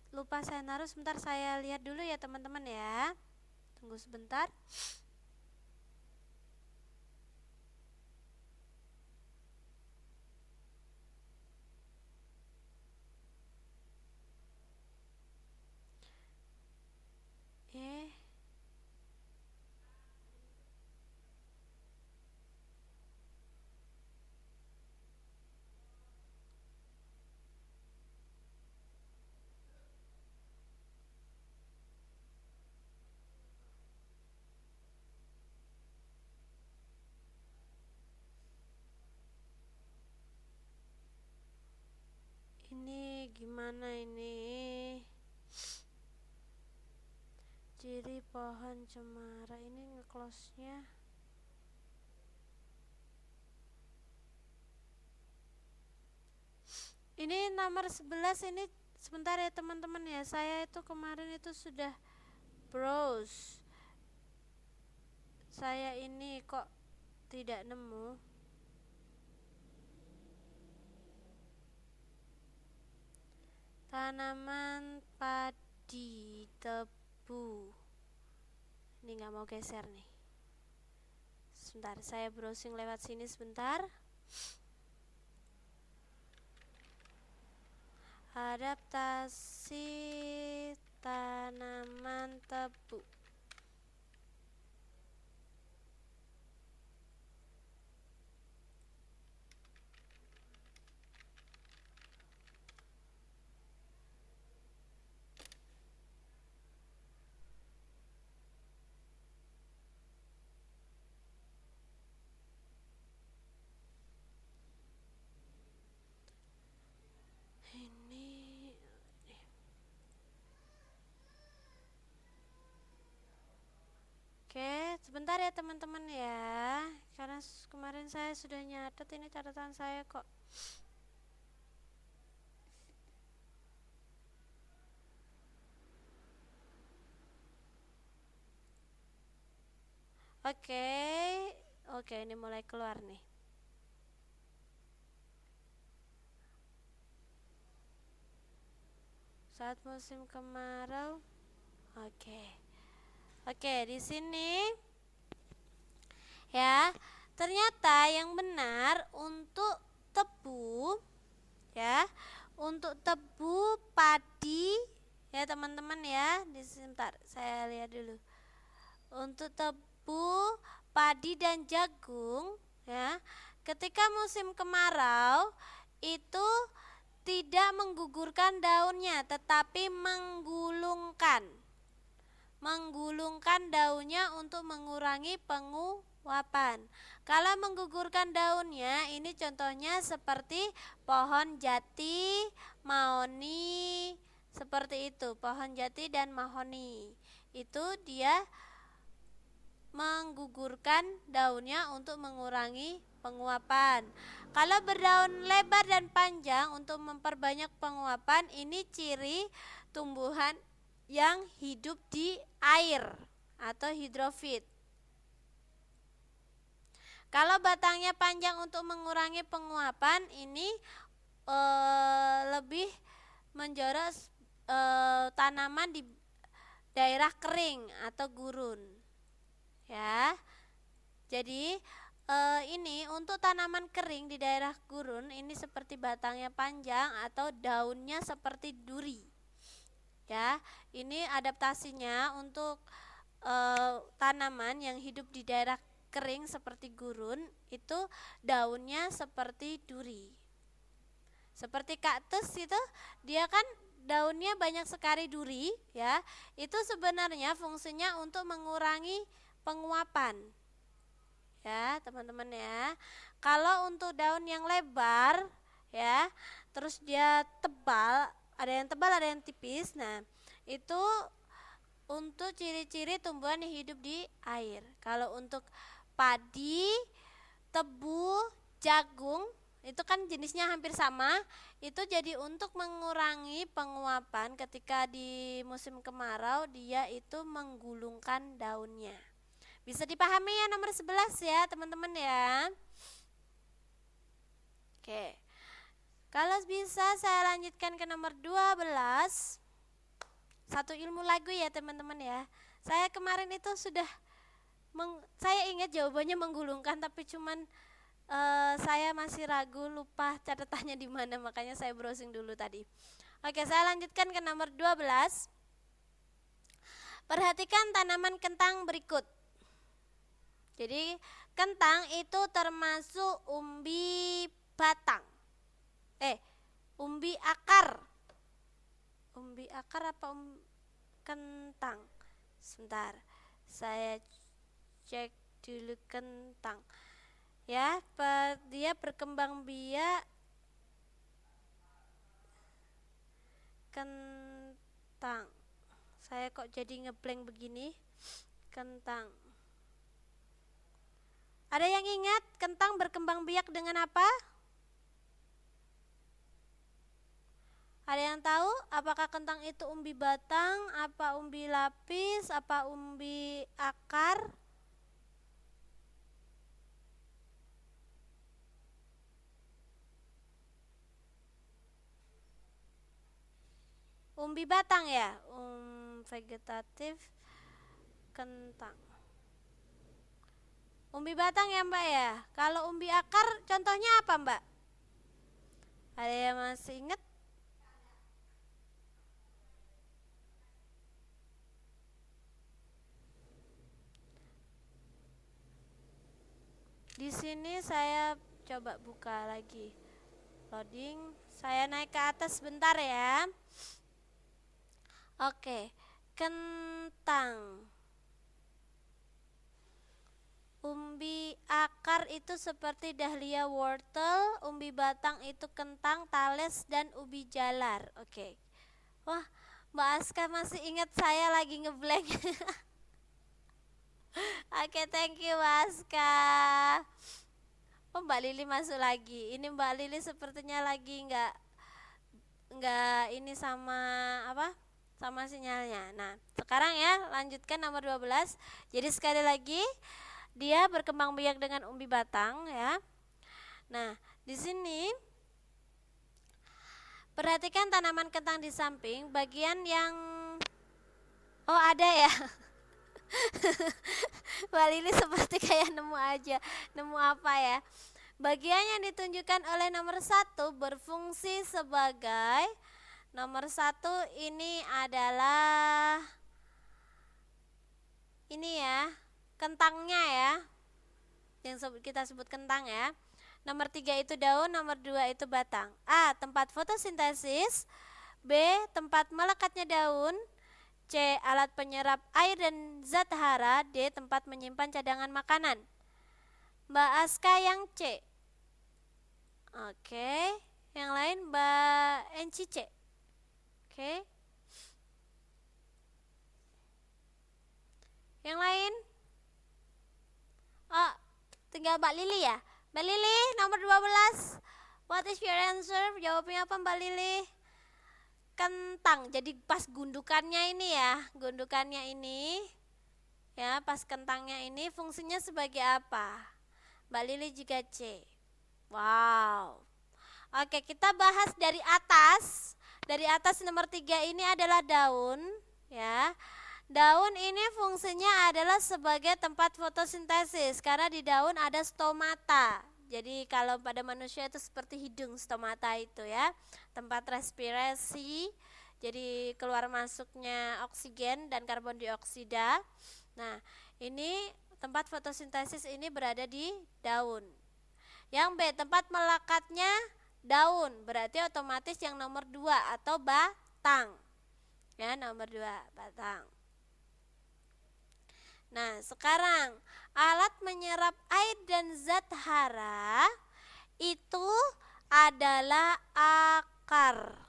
lupa saya naruh. Sebentar saya lihat dulu ya teman-teman ya. Tunggu sebentar. Ini gimana ini? Ciri pohon cemara ini nge-close-nya. Ini nomor 11 ini sebentar ya teman-teman ya. Saya itu kemarin itu sudah browse. Saya ini kok tidak nemu. Tanaman padi tebu. Ini nggak mau geser nih. Sebentar, saya browsing lewat sini sebentar. Adaptasi tanaman tebu. Oke, sebentar ya teman-teman ya. Karena kemarin saya sudah nyatet, ini catatan saya kok. Oke, ini mulai keluar nih. Saat musim kemarau. Oke, di sini ya. Ternyata yang benar untuk tebu ya, untuk tebu padi ya teman-teman ya. Sebentar, saya lihat dulu. Untuk tebu, padi dan jagung ya, ketika musim kemarau itu tidak menggugurkan daunnya tetapi menggulungkan daunnya untuk mengurangi penguapan. Kalau menggugurkan daunnya, ini contohnya seperti pohon jati, mahoni, seperti itu. Pohon jati dan mahoni itu dia menggugurkan daunnya untuk mengurangi penguapan. Kalau berdaun lebar dan panjang untuk memperbanyak penguapan, ini ciri tumbuhan yang hidup di air atau hidrofit. Kalau batangnya panjang untuk mengurangi penguapan, ini lebih menjorok tanaman di daerah kering atau gurun. Ya, jadi ini untuk tanaman kering di daerah gurun, ini seperti batangnya panjang atau daunnya seperti duri. Ya, ini adaptasinya untuk tanaman yang hidup di daerah kering seperti gurun, itu daunnya seperti duri. Seperti kaktus itu, dia kan daunnya banyak sekali duri, ya. Itu sebenarnya fungsinya untuk mengurangi penguapan. Ya, teman-teman ya. Kalau untuk daun yang lebar, ya, terus dia tebal, ada yang tebal, ada yang tipis. Nah, itu untuk ciri-ciri tumbuhan yang hidup di air. Kalau untuk padi, tebu, jagung, itu kan jenisnya hampir sama. Itu jadi untuk mengurangi penguapan ketika di musim kemarau, dia itu menggulungkan daunnya. Bisa dipahami ya nomor 11 ya teman-teman ya. Oke. Kalau bisa saya lanjutkan ke nomor 12. Satu ilmu lagu ya teman-teman ya. Saya kemarin itu sudah saya ingat jawabannya menggulungkan, tapi cuman saya masih ragu, lupa catatannya di mana, makanya saya browsing dulu tadi. Oke, saya lanjutkan ke nomor 12. Perhatikan tanaman kentang berikut. Jadi kentang itu termasuk umbi batang. Umbi akar. Umbi akar apa kentang? Sebentar, saya cek dulu kentang. Ya, dia berkembang biak kentang. Saya kok jadi ngeblank begini? Kentang. Ada yang ingat kentang berkembang biak dengan apa? Ada yang tahu apakah kentang itu umbi batang, apa umbi lapis, apa umbi akar? Umbi batang ya, vegetatif kentang. Umbi batang ya Mbak ya. Kalau umbi akar contohnya apa Mbak? Ada yang masih ingat? Di sini saya coba buka lagi. Loading. Saya naik ke atas sebentar ya. Oke. Kentang. Umbi akar itu seperti dahlia wortel, umbi batang itu kentang, tales, dan ubi jalar. Oke. Wah, Mbak Aska masih ingat saya lagi ngeblank. Oke, thank you Mbak Aska. Oh, Mbak Lili masuk lagi. Ini Mbak Lili sepertinya lagi nggak ini sama apa? Sama sinyalnya. Nah, sekarang ya lanjutkan nomor 12. Jadi sekali lagi dia berkembang biak dengan umbi batang ya. Nah, di sini perhatikan tanaman kentang di samping bagian yang ada ya. Mbak Lili seperti kayak nemu apa ya. Bagian yang ditunjukkan oleh nomor 1 berfungsi sebagai nomor 1 ini adalah ini ya, kentangnya ya, yang kita sebut kentang ya. Nomor 3 itu daun, nomor 2 itu batang. A. Tempat fotosintesis. B. Tempat melekatnya daun. C. Alat penyerap air dan zat hara. D. Tempat menyimpan cadangan makanan. Mbak Aska yang C. Oke. Yang lain Mbak Enci C. Oke. Yang lain? Oh, tinggal Mbak Lili ya. Mbak Lili nomor 12. What is your answer? Jawabnya apa Mbak Lili? Kentang. Jadi pas gundukannya ini ya. Gundukannya ini ya, pas kentangnya ini fungsinya sebagai apa? Mbak Lili juga C. Wow. Oke, kita bahas dari atas. Dari atas nomor 3 ini adalah daun ya. Daun ini fungsinya adalah sebagai tempat fotosintesis karena di daun ada stomata. Jadi kalau pada manusia itu seperti hidung, stomata itu ya, tempat respirasi. Jadi keluar masuknya oksigen dan karbon dioksida. Nah, ini tempat fotosintesis ini berada di daun. Yang B, tempat melekatnya daun, berarti otomatis yang nomor 2 atau batang. Ya, nomor 2 batang. Nah, sekarang alat menyerap air dan zat hara itu adalah akar.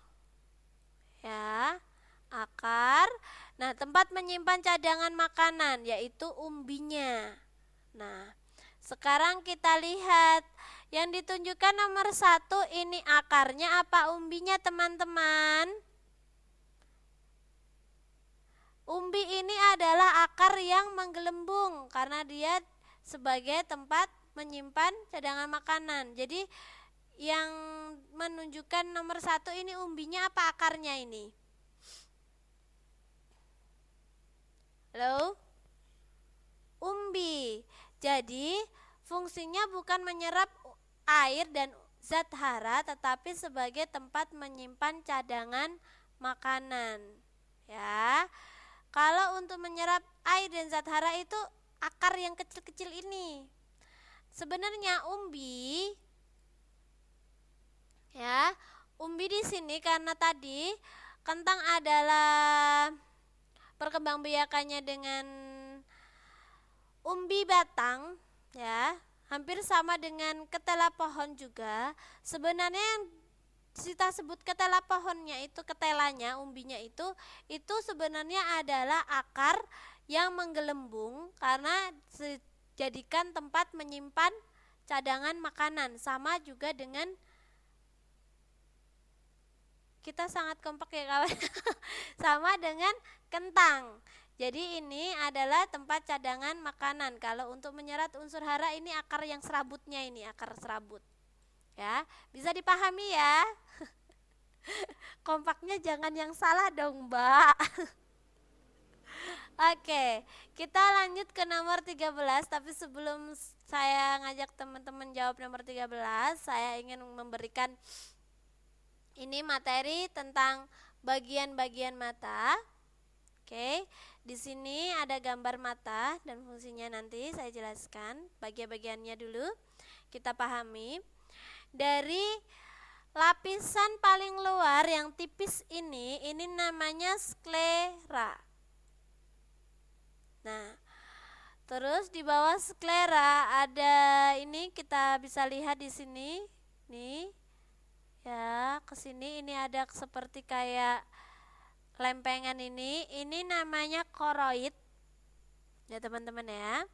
Ya, akar. Nah, tempat menyimpan cadangan makanan yaitu umbinya. Nah, sekarang kita lihat yang ditunjukkan nomor 1 ini akarnya apa umbinya teman-teman? Umbi ini adalah akar yang menggelembung karena dia sebagai tempat menyimpan cadangan makanan. Jadi yang menunjukkan nomor 1 ini umbinya apa akarnya ini? Halo? Umbi. Jadi fungsinya bukan menyerap air dan zat hara, tetapi sebagai tempat menyimpan cadangan makanan. Ya. Kalau untuk menyerap air dan zat hara itu akar yang kecil-kecil ini. Sebenarnya umbi, ya, umbi di sini karena tadi kentang adalah perkembangbiakannya dengan umbi batang, ya, hampir sama dengan ketela pohon juga. Sebenarnya yang kita sebut ketela pohonnya itu, ketelanya, umbinya itu sebenarnya adalah akar yang menggelembung karena jadikan tempat menyimpan cadangan makanan. Sama juga dengan kita sangat kompak ya kawan. Sama dengan kentang. Jadi ini adalah tempat cadangan makanan. Kalau untuk menyerat unsur hara ini akar yang serabutnya ini, akar serabut. Ya, bisa dipahami ya. Kompaknya jangan yang salah dong, Mbak. Oke, kita lanjut ke nomor 13, tapi sebelum saya ngajak teman-teman jawab nomor 13, saya ingin memberikan ini materi tentang bagian-bagian mata. Oke, di sini ada gambar mata dan fungsinya nanti saya jelaskan. Bagian-bagiannya dulu kita pahami. Dari lapisan paling luar yang tipis ini namanya sklera. Nah, terus di bawah sklera ada ini, kita bisa lihat di sini, nih, ya, ke sini ini ada seperti kayak lempengan ini namanya koroid, ya teman-teman ya.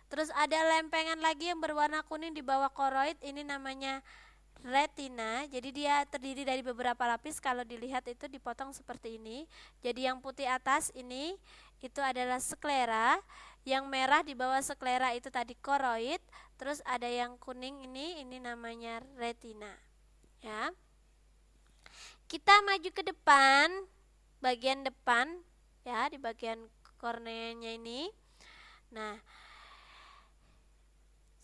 Terus ada lempengan lagi yang berwarna kuning di bawah koroid, ini namanya retina. Jadi dia terdiri dari beberapa lapis, kalau dilihat itu dipotong seperti ini. Jadi yang putih atas ini itu adalah sklera, yang merah di bawah sklera itu tadi koroid, terus ada yang kuning ini namanya retina. Ya. Kita maju ke depan, bagian depan ya, di bagian korneanya ini. Nah,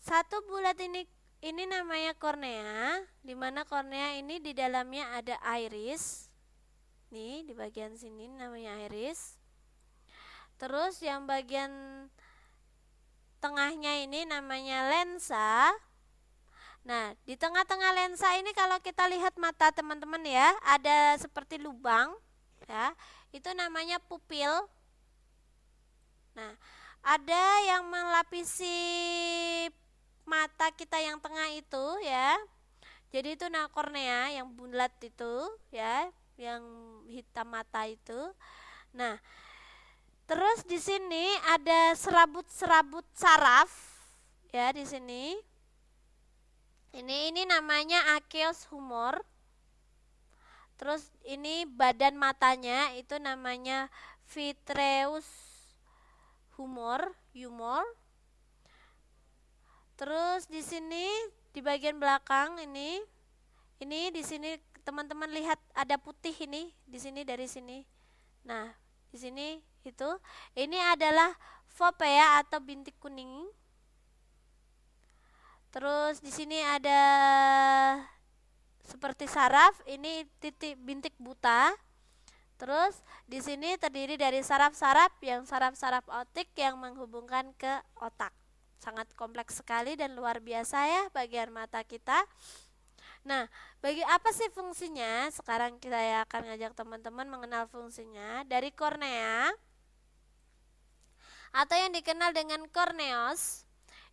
satu bulat ini namanya kornea, di mana kornea ini di dalamnya ada iris. Nih, di bagian sini namanya iris. Terus yang bagian tengahnya ini namanya lensa. Nah, di tengah-tengah lensa ini kalau kita lihat mata teman-teman ya, ada seperti lubang, ya. Itu namanya pupil. Nah, ada yang melapisi mata kita yang tengah itu ya. Jadi itu kornea yang bulat itu ya, yang hitam mata itu. Nah, terus di sini ada serabut-serabut saraf ya di sini. Ini namanya aqueous humor. Terus ini badan matanya itu namanya vitreous humor. Terus di sini di bagian belakang ini di sini teman-teman lihat ada putih ini di sini, dari sini. Nah, di sini ini adalah fovea atau bintik kuning. Terus di sini ada seperti saraf, ini titik bintik buta. Terus di sini terdiri dari saraf-saraf yang saraf-saraf optik yang menghubungkan ke otak. Sangat kompleks sekali dan luar biasa ya bagian mata kita. Nah, bagi apa sih fungsinya? Sekarang kita akan ngajak teman-teman mengenal fungsinya. Dari kornea atau yang dikenal dengan korneos,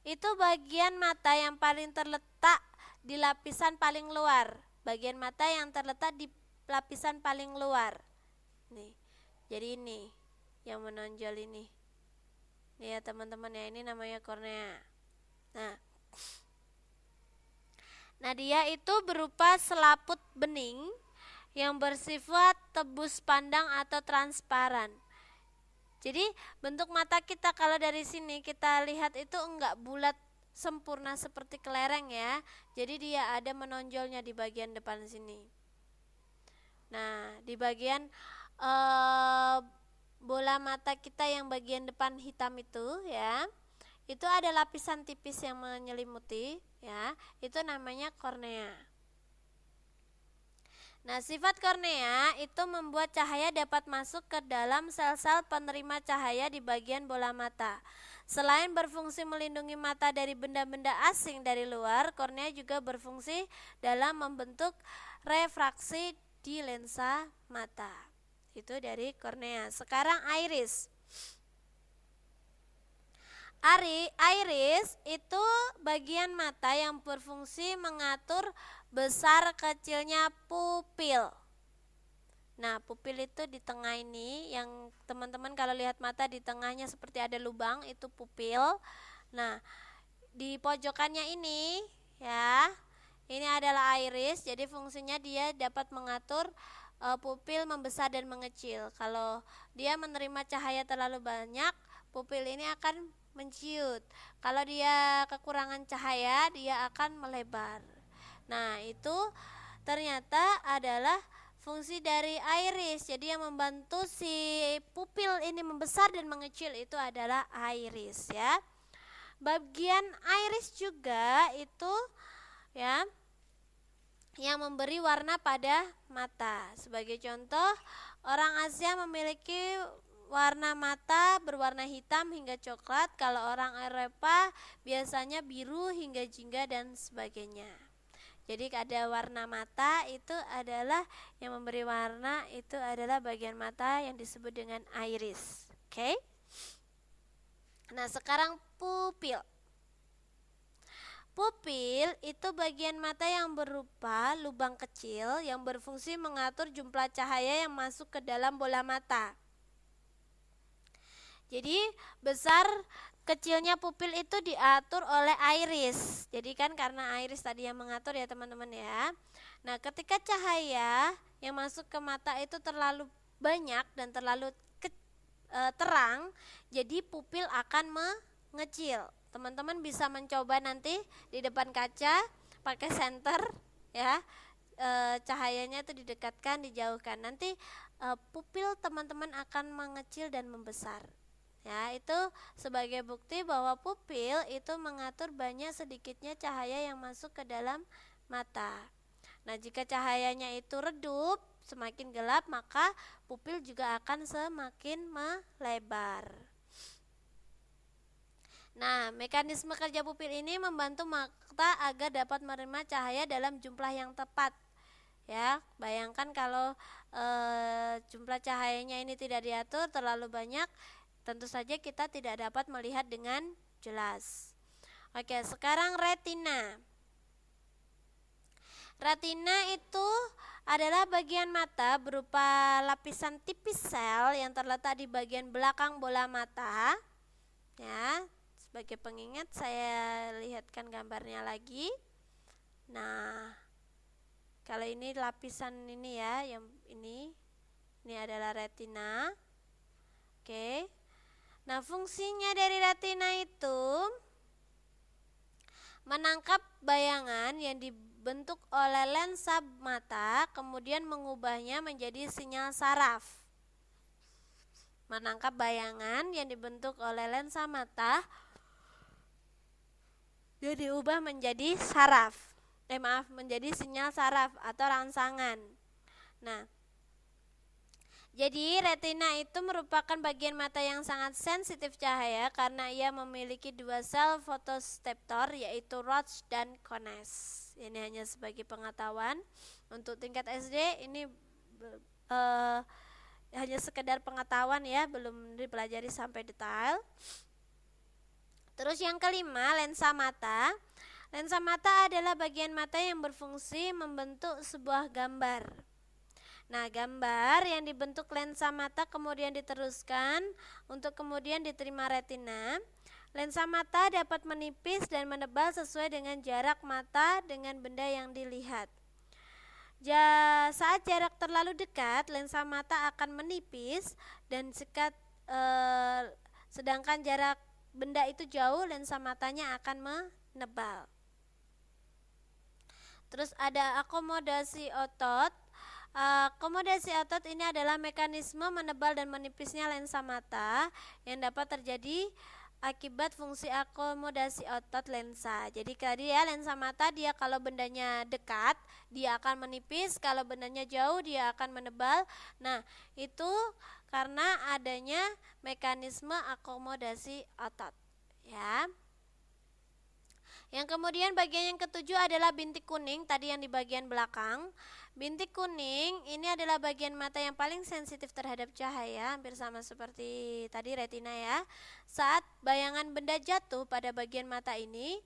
itu bagian mata yang paling terletak di lapisan paling luar. Bagian mata yang terletak di lapisan paling luar. Nih, jadi ini yang menonjol ini. Nih ya teman-teman ya, ini namanya kornea. Nah, dia itu berupa selaput bening yang bersifat tebus pandang atau transparan. Jadi bentuk mata kita kalau dari sini kita lihat itu enggak bulat sempurna seperti kelereng ya. Jadi dia ada menonjolnya di bagian depan sini. Nah, di bagian bola mata kita yang bagian depan hitam itu ya, itu ada lapisan tipis yang menyelimuti ya, itu namanya kornea. Nah, sifat kornea itu membuat cahaya dapat masuk ke dalam sel-sel penerima cahaya di bagian bola mata. Selain berfungsi melindungi mata dari benda-benda asing dari luar, kornea juga berfungsi dalam membentuk refraksi di lensa mata. Itu dari kornea. Sekarang iris. Iris itu bagian mata yang berfungsi mengatur besar kecilnya pupil. Nah, pupil itu di tengah ini, yang teman-teman kalau lihat mata di tengahnya seperti ada lubang, itu pupil. Nah, di pojokannya ini ya, ini adalah iris. Jadi fungsinya dia dapat mengatur pupil membesar dan mengecil. Kalau dia menerima cahaya terlalu banyak, pupil ini akan menciut. Kalau dia kekurangan cahaya, dia akan melebar. Nah, itu ternyata adalah fungsi dari iris. Jadi yang membantu si pupil ini membesar dan mengecil itu adalah iris ya. Bagian iris juga itu ya yang memberi warna pada mata. Sebagai contoh, orang Asia memiliki warna mata berwarna hitam hingga coklat, kalau orang Eropa biasanya biru hingga jingga dan sebagainya. Jadi ada warna mata itu adalah yang memberi warna, itu adalah bagian mata yang disebut dengan iris. Oke? Nah, sekarang pupil. Pupil itu bagian mata yang berupa lubang kecil yang berfungsi mengatur jumlah cahaya yang masuk ke dalam bola mata. Jadi besar kecilnya pupil itu diatur oleh iris. Jadi kan karena iris tadi yang mengatur ya teman-teman ya. Nah, ketika cahaya yang masuk ke mata itu terlalu banyak dan terlalu terang, jadi pupil akan mengecil. Teman-teman bisa mencoba nanti di depan kaca pakai senter ya. Cahayanya itu didekatkan, dijauhkan. Nanti pupil teman-teman akan mengecil dan membesar. Ya, itu sebagai bukti bahwa pupil itu mengatur banyak sedikitnya cahaya yang masuk ke dalam mata. Nah, jika cahayanya itu redup, semakin gelap, maka pupil juga akan semakin melebar. Nah, mekanisme kerja pupil ini membantu mata agar dapat menerima cahaya dalam jumlah yang tepat. Ya, bayangkan kalau jumlah cahayanya ini tidak diatur terlalu banyak, tentu saja kita tidak dapat melihat dengan jelas. Oke, sekarang retina. Retina itu adalah bagian mata berupa lapisan tipis sel yang terletak di bagian belakang bola mata. Ya, sebagai pengingat saya lihatkan gambarnya lagi. Nah, kalau ini lapisan ini ya, yang ini adalah retina. Oke. Nah, fungsinya dari retina itu menangkap bayangan yang dibentuk oleh lensa mata, kemudian mengubahnya menjadi sinyal saraf. Menangkap bayangan yang dibentuk oleh lensa mata, dia diubah menjadi saraf. Menjadi sinyal saraf atau rangsangan. Nah, jadi retina itu merupakan bagian mata yang sangat sensitif cahaya karena ia memiliki dua sel fotosteptor, yaitu Roche dan Cones. Ini hanya sebagai pengetahuan untuk tingkat SD, ini hanya sekedar pengetahuan ya, belum dipelajari sampai detail. Terus yang kelima, lensa mata. Lensa mata adalah bagian mata yang berfungsi membentuk sebuah gambar. Nah, gambar yang dibentuk lensa mata kemudian diteruskan untuk kemudian diterima retina. Lensa mata dapat menipis dan menebal sesuai dengan jarak mata dengan benda yang dilihat. Saat jarak terlalu dekat, lensa mata akan menipis dan sedangkan jarak benda itu jauh, lensa matanya akan menebal. Terus ada akomodasi otot. Akomodasi otot ini adalah mekanisme menebal dan menipisnya lensa mata yang dapat terjadi akibat fungsi akomodasi otot lensa. Jadi tadi ya, lensa mata dia kalau bendanya dekat dia akan menipis, kalau bendanya jauh dia akan menebal. Nah, itu karena adanya mekanisme akomodasi otot, ya. Yang kemudian bagian yang ketujuh adalah bintik kuning, tadi yang di bagian belakang. Bintik kuning ini adalah bagian mata yang paling sensitif terhadap cahaya, hampir sama seperti tadi retina ya. Saat bayangan benda jatuh pada bagian mata ini,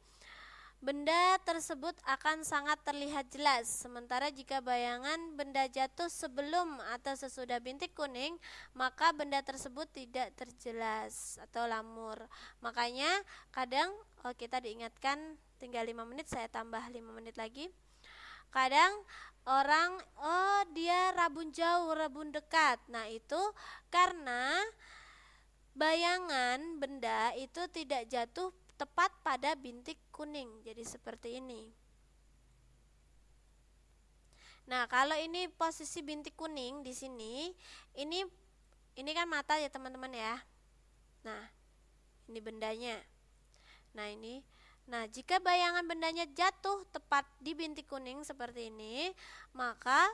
benda tersebut akan sangat terlihat jelas. Sementara jika bayangan benda jatuh sebelum atau sesudah bintik kuning, maka benda tersebut tidak terjelas atau lamur. Makanya kadang kita diingatkan tinggal 5 menit, saya tambah 5 menit lagi. Kadang orang dia rabun jauh, rabun dekat. Nah, itu karena bayangan benda itu tidak jatuh tepat pada bintik kuning. Jadi seperti ini. Nah, kalau ini posisi bintik kuning di sini, ini kan mata ya teman-teman ya. Nah, ini bendanya. Nah, jika bayangan bendanya jatuh tepat di bintik kuning seperti ini, maka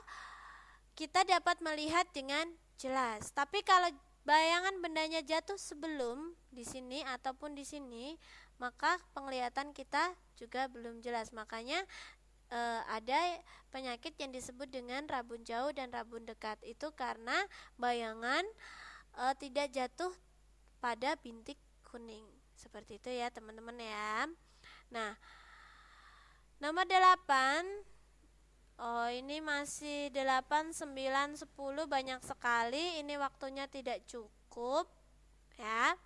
kita dapat melihat dengan jelas. Tapi kalau bayangan bendanya jatuh sebelum di sini ataupun di sini, maka penglihatan kita juga belum jelas. Makanya ada penyakit yang disebut dengan rabun jauh dan rabun dekat. Itu karena bayangan tidak jatuh pada bintik kuning. Seperti itu ya teman-teman ya. Nah, nomor 8. Ini masih 8, 9, 10, banyak sekali. Ini waktunya tidak cukup ya.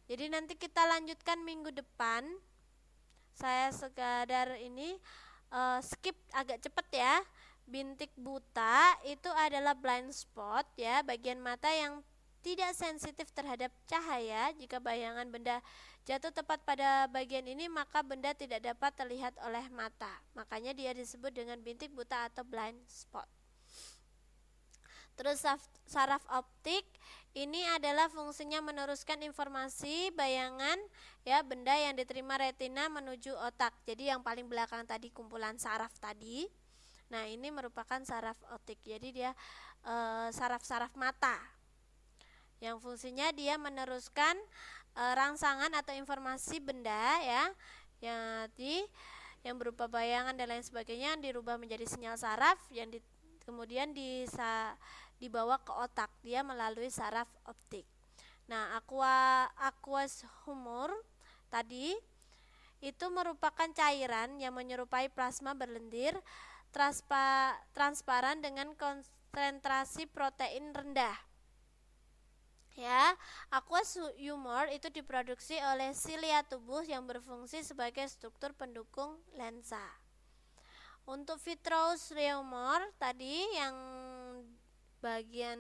Jadi nanti kita lanjutkan minggu depan. Saya sekadar ini skip agak cepat ya. Bintik buta itu adalah blind spot ya, bagian mata yang tidak sensitif terhadap cahaya. Jika bayangan benda jatuh tepat pada bagian ini, maka benda tidak dapat terlihat oleh mata. Makanya dia disebut dengan bintik buta atau blind spot. Terus saraf optik ini adalah fungsinya meneruskan informasi bayangan ya benda yang diterima retina menuju otak. Jadi yang paling belakang tadi kumpulan saraf tadi. Nah, ini merupakan saraf optik. Jadi dia saraf-saraf mata yang fungsinya dia meneruskan rangsangan atau informasi benda ya, yang berupa bayangan dan lain sebagainya, yang dirubah menjadi sinyal saraf yang kemudian dibawa ke otak dia melalui saraf optik. Nah, aqueous humor tadi itu merupakan cairan yang menyerupai plasma berlendir transparan dengan konsentrasi protein rendah. Ya, aqueous humor itu diproduksi oleh silia tubuh yang berfungsi sebagai struktur pendukung lensa. Untuk vitreous humor tadi yang bagian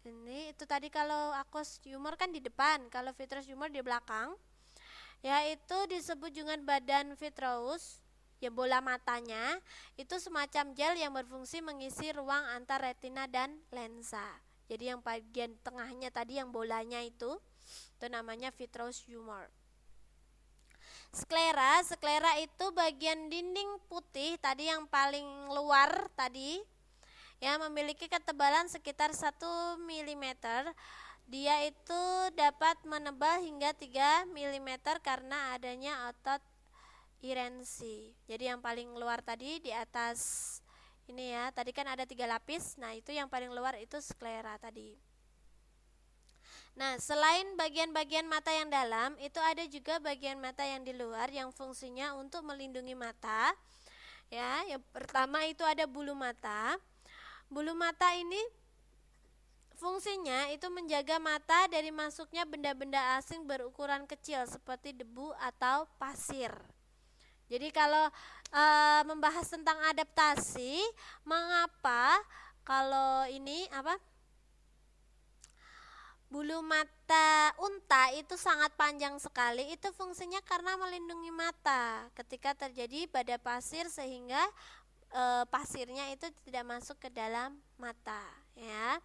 ini, itu tadi kalau aqueous humor kan di depan, kalau vitreous humor di belakang. Yaitu disebut dengan badan vitreous, ya bola matanya, itu semacam gel yang berfungsi mengisi ruang antar retina dan lensa. Jadi yang bagian tengahnya tadi yang bolanya itu namanya vitreous humor. Sklera itu bagian dinding putih tadi yang paling luar tadi, ya, memiliki ketebalan sekitar 1 mm. Dia itu dapat menebal hingga 3 mm karena adanya otot irensi. Jadi yang paling luar tadi di atas ini ya, tadi kan ada 3 lapis. Nah, itu yang paling luar itu sklera tadi. Nah, selain bagian-bagian mata yang dalam, itu ada juga bagian mata yang di luar yang fungsinya untuk melindungi mata. Ya, yang pertama itu ada bulu mata. Bulu mata ini fungsinya itu menjaga mata dari masuknya benda-benda asing berukuran kecil seperti debu atau pasir. Jadi kalau membahas tentang adaptasi, mengapa kalau ini bulu mata unta itu sangat panjang sekali. Itu fungsinya karena melindungi mata ketika terjadi badai pasir sehingga pasirnya itu tidak masuk ke dalam mata, ya.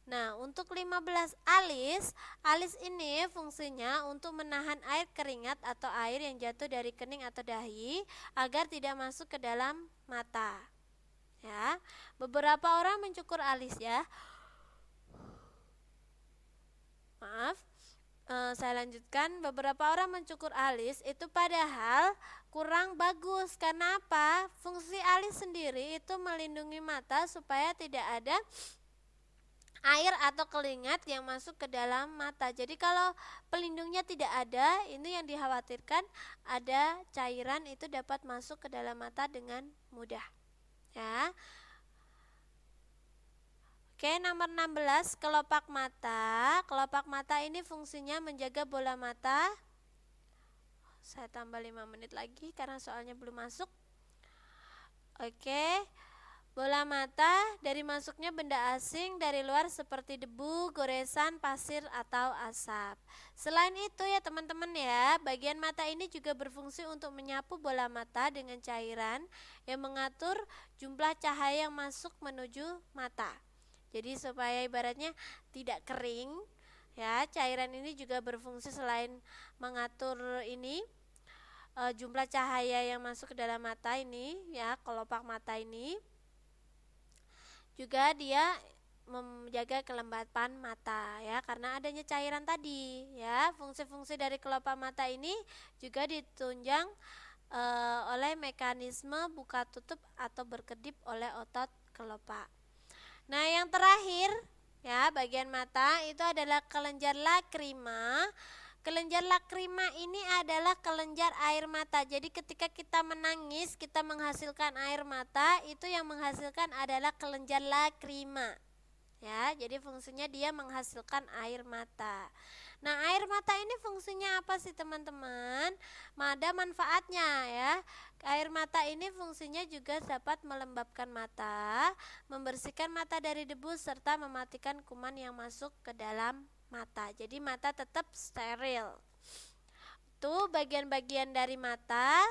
Nah, untuk 15 alis, alis ini fungsinya untuk menahan air keringat atau air yang jatuh dari kening atau dahi agar tidak masuk ke dalam mata. Ya, beberapa orang mencukur alis ya. Maaf, saya lanjutkan. Beberapa orang mencukur alis itu padahal kurang bagus. Karena apa? Fungsi alis sendiri itu melindungi mata supaya tidak ada air atau keringat yang masuk ke dalam mata. Jadi kalau pelindungnya tidak ada, ini yang dikhawatirkan ada cairan itu dapat masuk ke dalam mata dengan mudah. Ya. Oke, nomor 16, kelopak mata. Kelopak mata ini fungsinya menjaga bola mata. Saya tambah 5 menit lagi karena soalnya belum masuk. Oke. Bola mata dari masuknya benda asing dari luar seperti debu, goresan, pasir, atau asap. Selain itu ya teman-teman ya, bagian mata ini juga berfungsi untuk menyapu bola mata dengan cairan yang mengatur jumlah cahaya yang masuk menuju mata. Jadi supaya ibaratnya tidak kering ya, cairan ini juga berfungsi selain mengatur ini jumlah cahaya yang masuk ke dalam mata ini ya, kelopak mata ini. Juga dia menjaga kelembapan mata ya, karena adanya cairan tadi ya. Fungsi-fungsi dari kelopak mata ini juga ditunjang oleh mekanisme buka tutup atau berkedip oleh otot kelopak. Nah, yang terakhir ya, bagian mata itu adalah kelenjar lakrima. Kelenjar lakrima ini adalah kelenjar air mata. Jadi ketika kita menangis, kita menghasilkan air mata, itu yang menghasilkan adalah kelenjar lakrima. Ya, jadi fungsinya dia menghasilkan air mata. Nah, air mata ini fungsinya apa sih teman-teman? Ada manfaatnya ya. Air mata ini fungsinya juga dapat melembabkan mata, membersihkan mata dari debu, serta mematikan kuman yang masuk ke dalam mata. Jadi mata tetap steril. Itu bagian-bagian dari mata.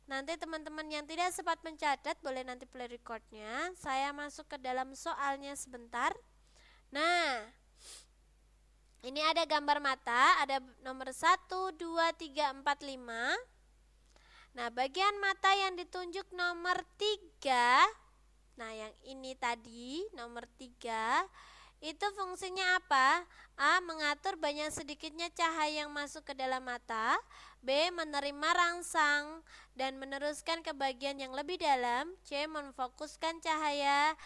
Nanti teman-teman yang tidak sempat mencatat boleh nanti play recordnya. Saya masuk ke dalam soalnya sebentar. Nah, ini ada gambar mata, ada nomor 1, 2, 3, 4, 5. Nah, bagian mata yang ditunjuk nomor 3, nah yang ini tadi nomor 3, itu fungsinya apa? A. Mengatur banyak sedikitnya cahaya yang masuk ke dalam mata. B. Menerima rangsang dan meneruskan ke bagian yang lebih dalam. C. Memfokuskan cahaya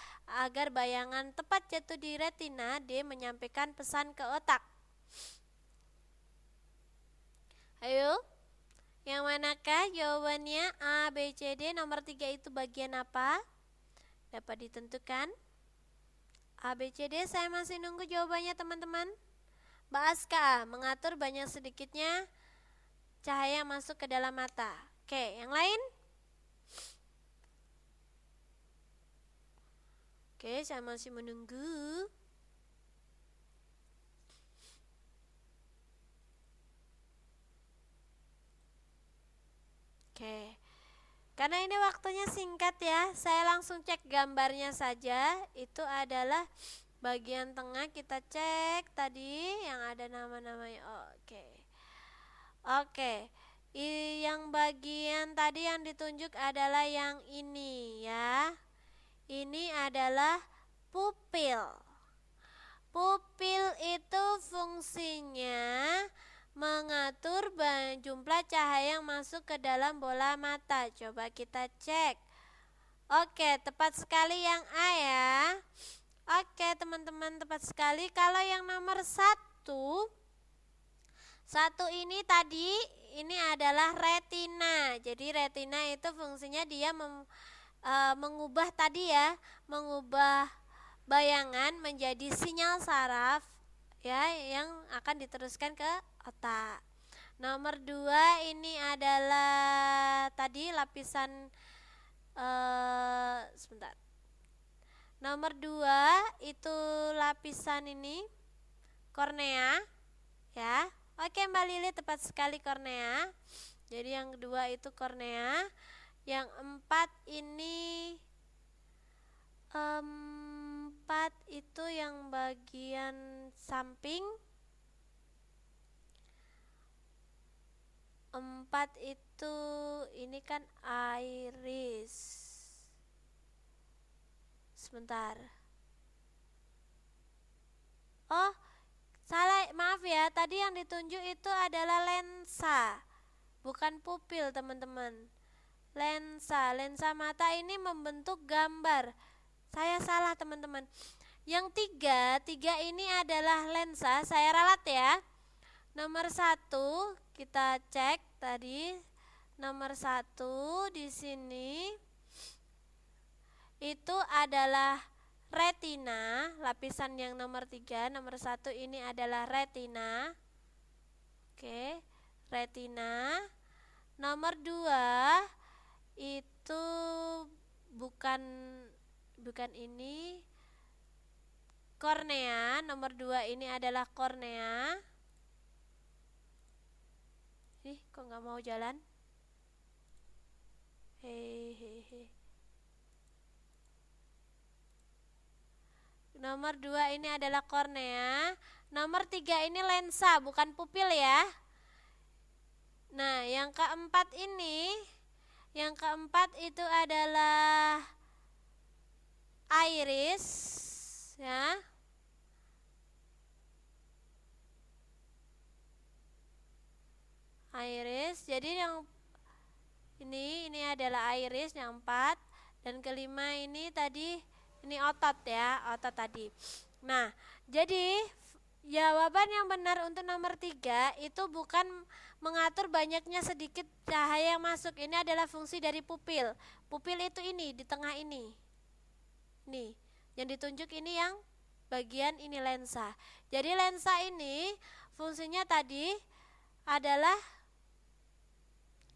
agar bayangan tepat jatuh di retina. D. Menyampaikan pesan ke otak. Ayo, yang manakah jawabannya? A, B, C, D. Nomor 3 itu bagian apa? Dapat ditentukan. A, B, C, D. Saya masih nunggu jawabannya teman-teman. Mbak Aska, mengatur banyak sedikitnya cahaya masuk ke dalam mata. Oke, yang lain? Oke, saya masih menunggu. Oke, karena ini waktunya singkat ya, saya langsung cek gambarnya saja. Itu adalah bagian tengah, kita cek tadi yang ada nama-namanya. Oke, yang bagian tadi yang ditunjuk adalah yang ini ya. Ini adalah pupil. Pupil itu fungsinya mengatur jumlah cahaya yang masuk ke dalam bola mata. Coba kita cek. Oke, tepat sekali yang A ya. Oke teman-teman, tepat sekali. Kalau yang nomor 1 ini tadi, ini adalah retina. Jadi retina itu fungsinya dia mengubah tadi ya, mengubah bayangan menjadi sinyal saraf ya, yang akan diteruskan ke otak. Nomor 2 ini adalah tadi lapisan Nomor 2 itu lapisan ini kornea ya. Oke Mbak Lili, tepat sekali kornea. Jadi yang kedua itu kornea. Yang 4 ini 4 itu yang bagian samping. 4 itu ini kan iris. Sebentar. Oh, salah, maaf ya. Tadi yang ditunjuk itu adalah lensa, bukan pupil, teman-teman. Lensa mata ini membentuk gambar. Saya salah, teman-teman. Yang tiga ini adalah lensa. Saya ralat ya. Nomor 1 kita cek tadi. Nomor 1 di sini itu adalah retina, lapisan yang nomor 3, nomor 1 ini adalah retina. Oke, retina. Nomor 2 itu bukan ini, kornea. Nomor 2 ini adalah kornea. Ih, kok nggak mau jalan? Hehehe. Nomor 2 ini adalah kornea. Nomor 3 ini lensa, bukan pupil ya. Nah, yang keempat itu adalah iris ya. Iris. Jadi yang ini adalah iris yang 4, dan kelima ini tadi ini otot ya, otot tadi. Nah, jadi jawaban yang benar untuk nomor 3 itu bukan mengatur banyaknya sedikit cahaya yang masuk. Ini adalah fungsi dari pupil. Pupil itu ini di tengah ini. Nih, yang ditunjuk ini yang bagian ini lensa. Jadi lensa ini fungsinya tadi adalah,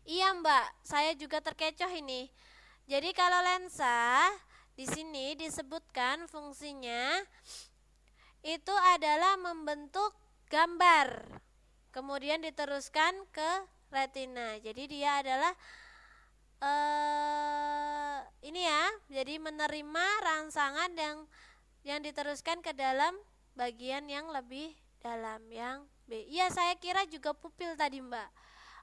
iya Mbak, saya juga terkecoh ini. Jadi kalau lensa di sini disebutkan fungsinya itu adalah membentuk gambar, kemudian diteruskan ke retina. Jadi dia adalah ini ya, jadi menerima rangsangan yang diteruskan ke dalam bagian yang lebih dalam, yang B. Iya, saya kira juga pupil tadi Mbak.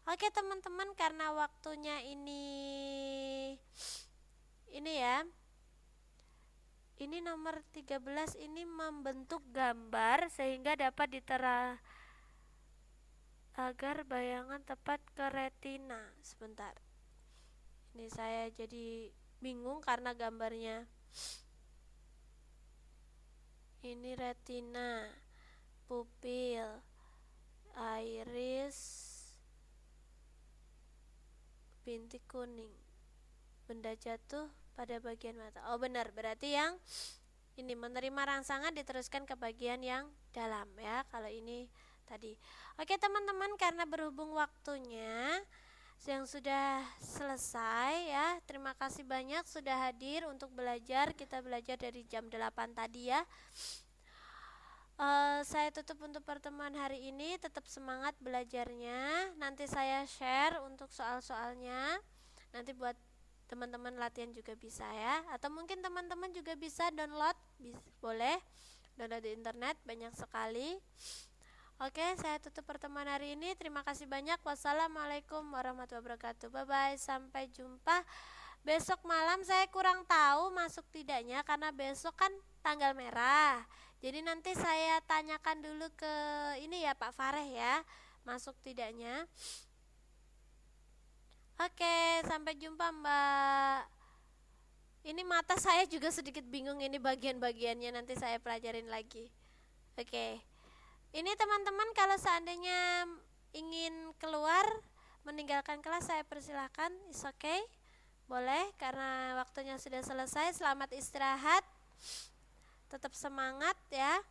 Oke teman-teman, karena waktunya ini ya, ini nomor 13 ini membentuk gambar sehingga dapat ditera agar bayangan tepat ke retina. Sebentar, ini saya jadi bingung karena gambarnya ini retina, pupil, iris, bintik kuning, benda jatuh pada bagian mata. Oh benar, berarti yang ini menerima rangsangan diteruskan ke bagian yang dalam ya, kalau ini tadi. Oke teman-teman, karena berhubung waktunya yang sudah selesai ya, terima kasih banyak sudah hadir untuk belajar. Kita belajar dari jam 8 tadi ya. Saya tutup untuk pertemuan hari ini. Tetap semangat belajarnya. Nanti saya share untuk soal-soalnya. Nanti buat teman-teman latihan juga bisa ya. Atau mungkin teman-teman juga bisa download, boleh download di internet, banyak sekali. Oke, saya tutup pertemuan hari ini. Terima kasih banyak. Wassalamualaikum warahmatullahi wabarakatuh. Bye-bye, sampai jumpa. Besok malam saya kurang tahu masuk tidaknya, karena besok kan tanggal merah. Jadi nanti saya tanyakan dulu ke ini ya Pak Fareh ya, masuk tidaknya. Oke, sampai jumpa Mbak. Ini mata saya juga sedikit bingung ini bagian-bagiannya, nanti saya pelajarin lagi. Oke. Ini teman-teman kalau seandainya ingin keluar meninggalkan kelas, saya persilahkan. It's okay. Boleh, karena waktunya sudah selesai. Selamat istirahat. Tetap semangat ya.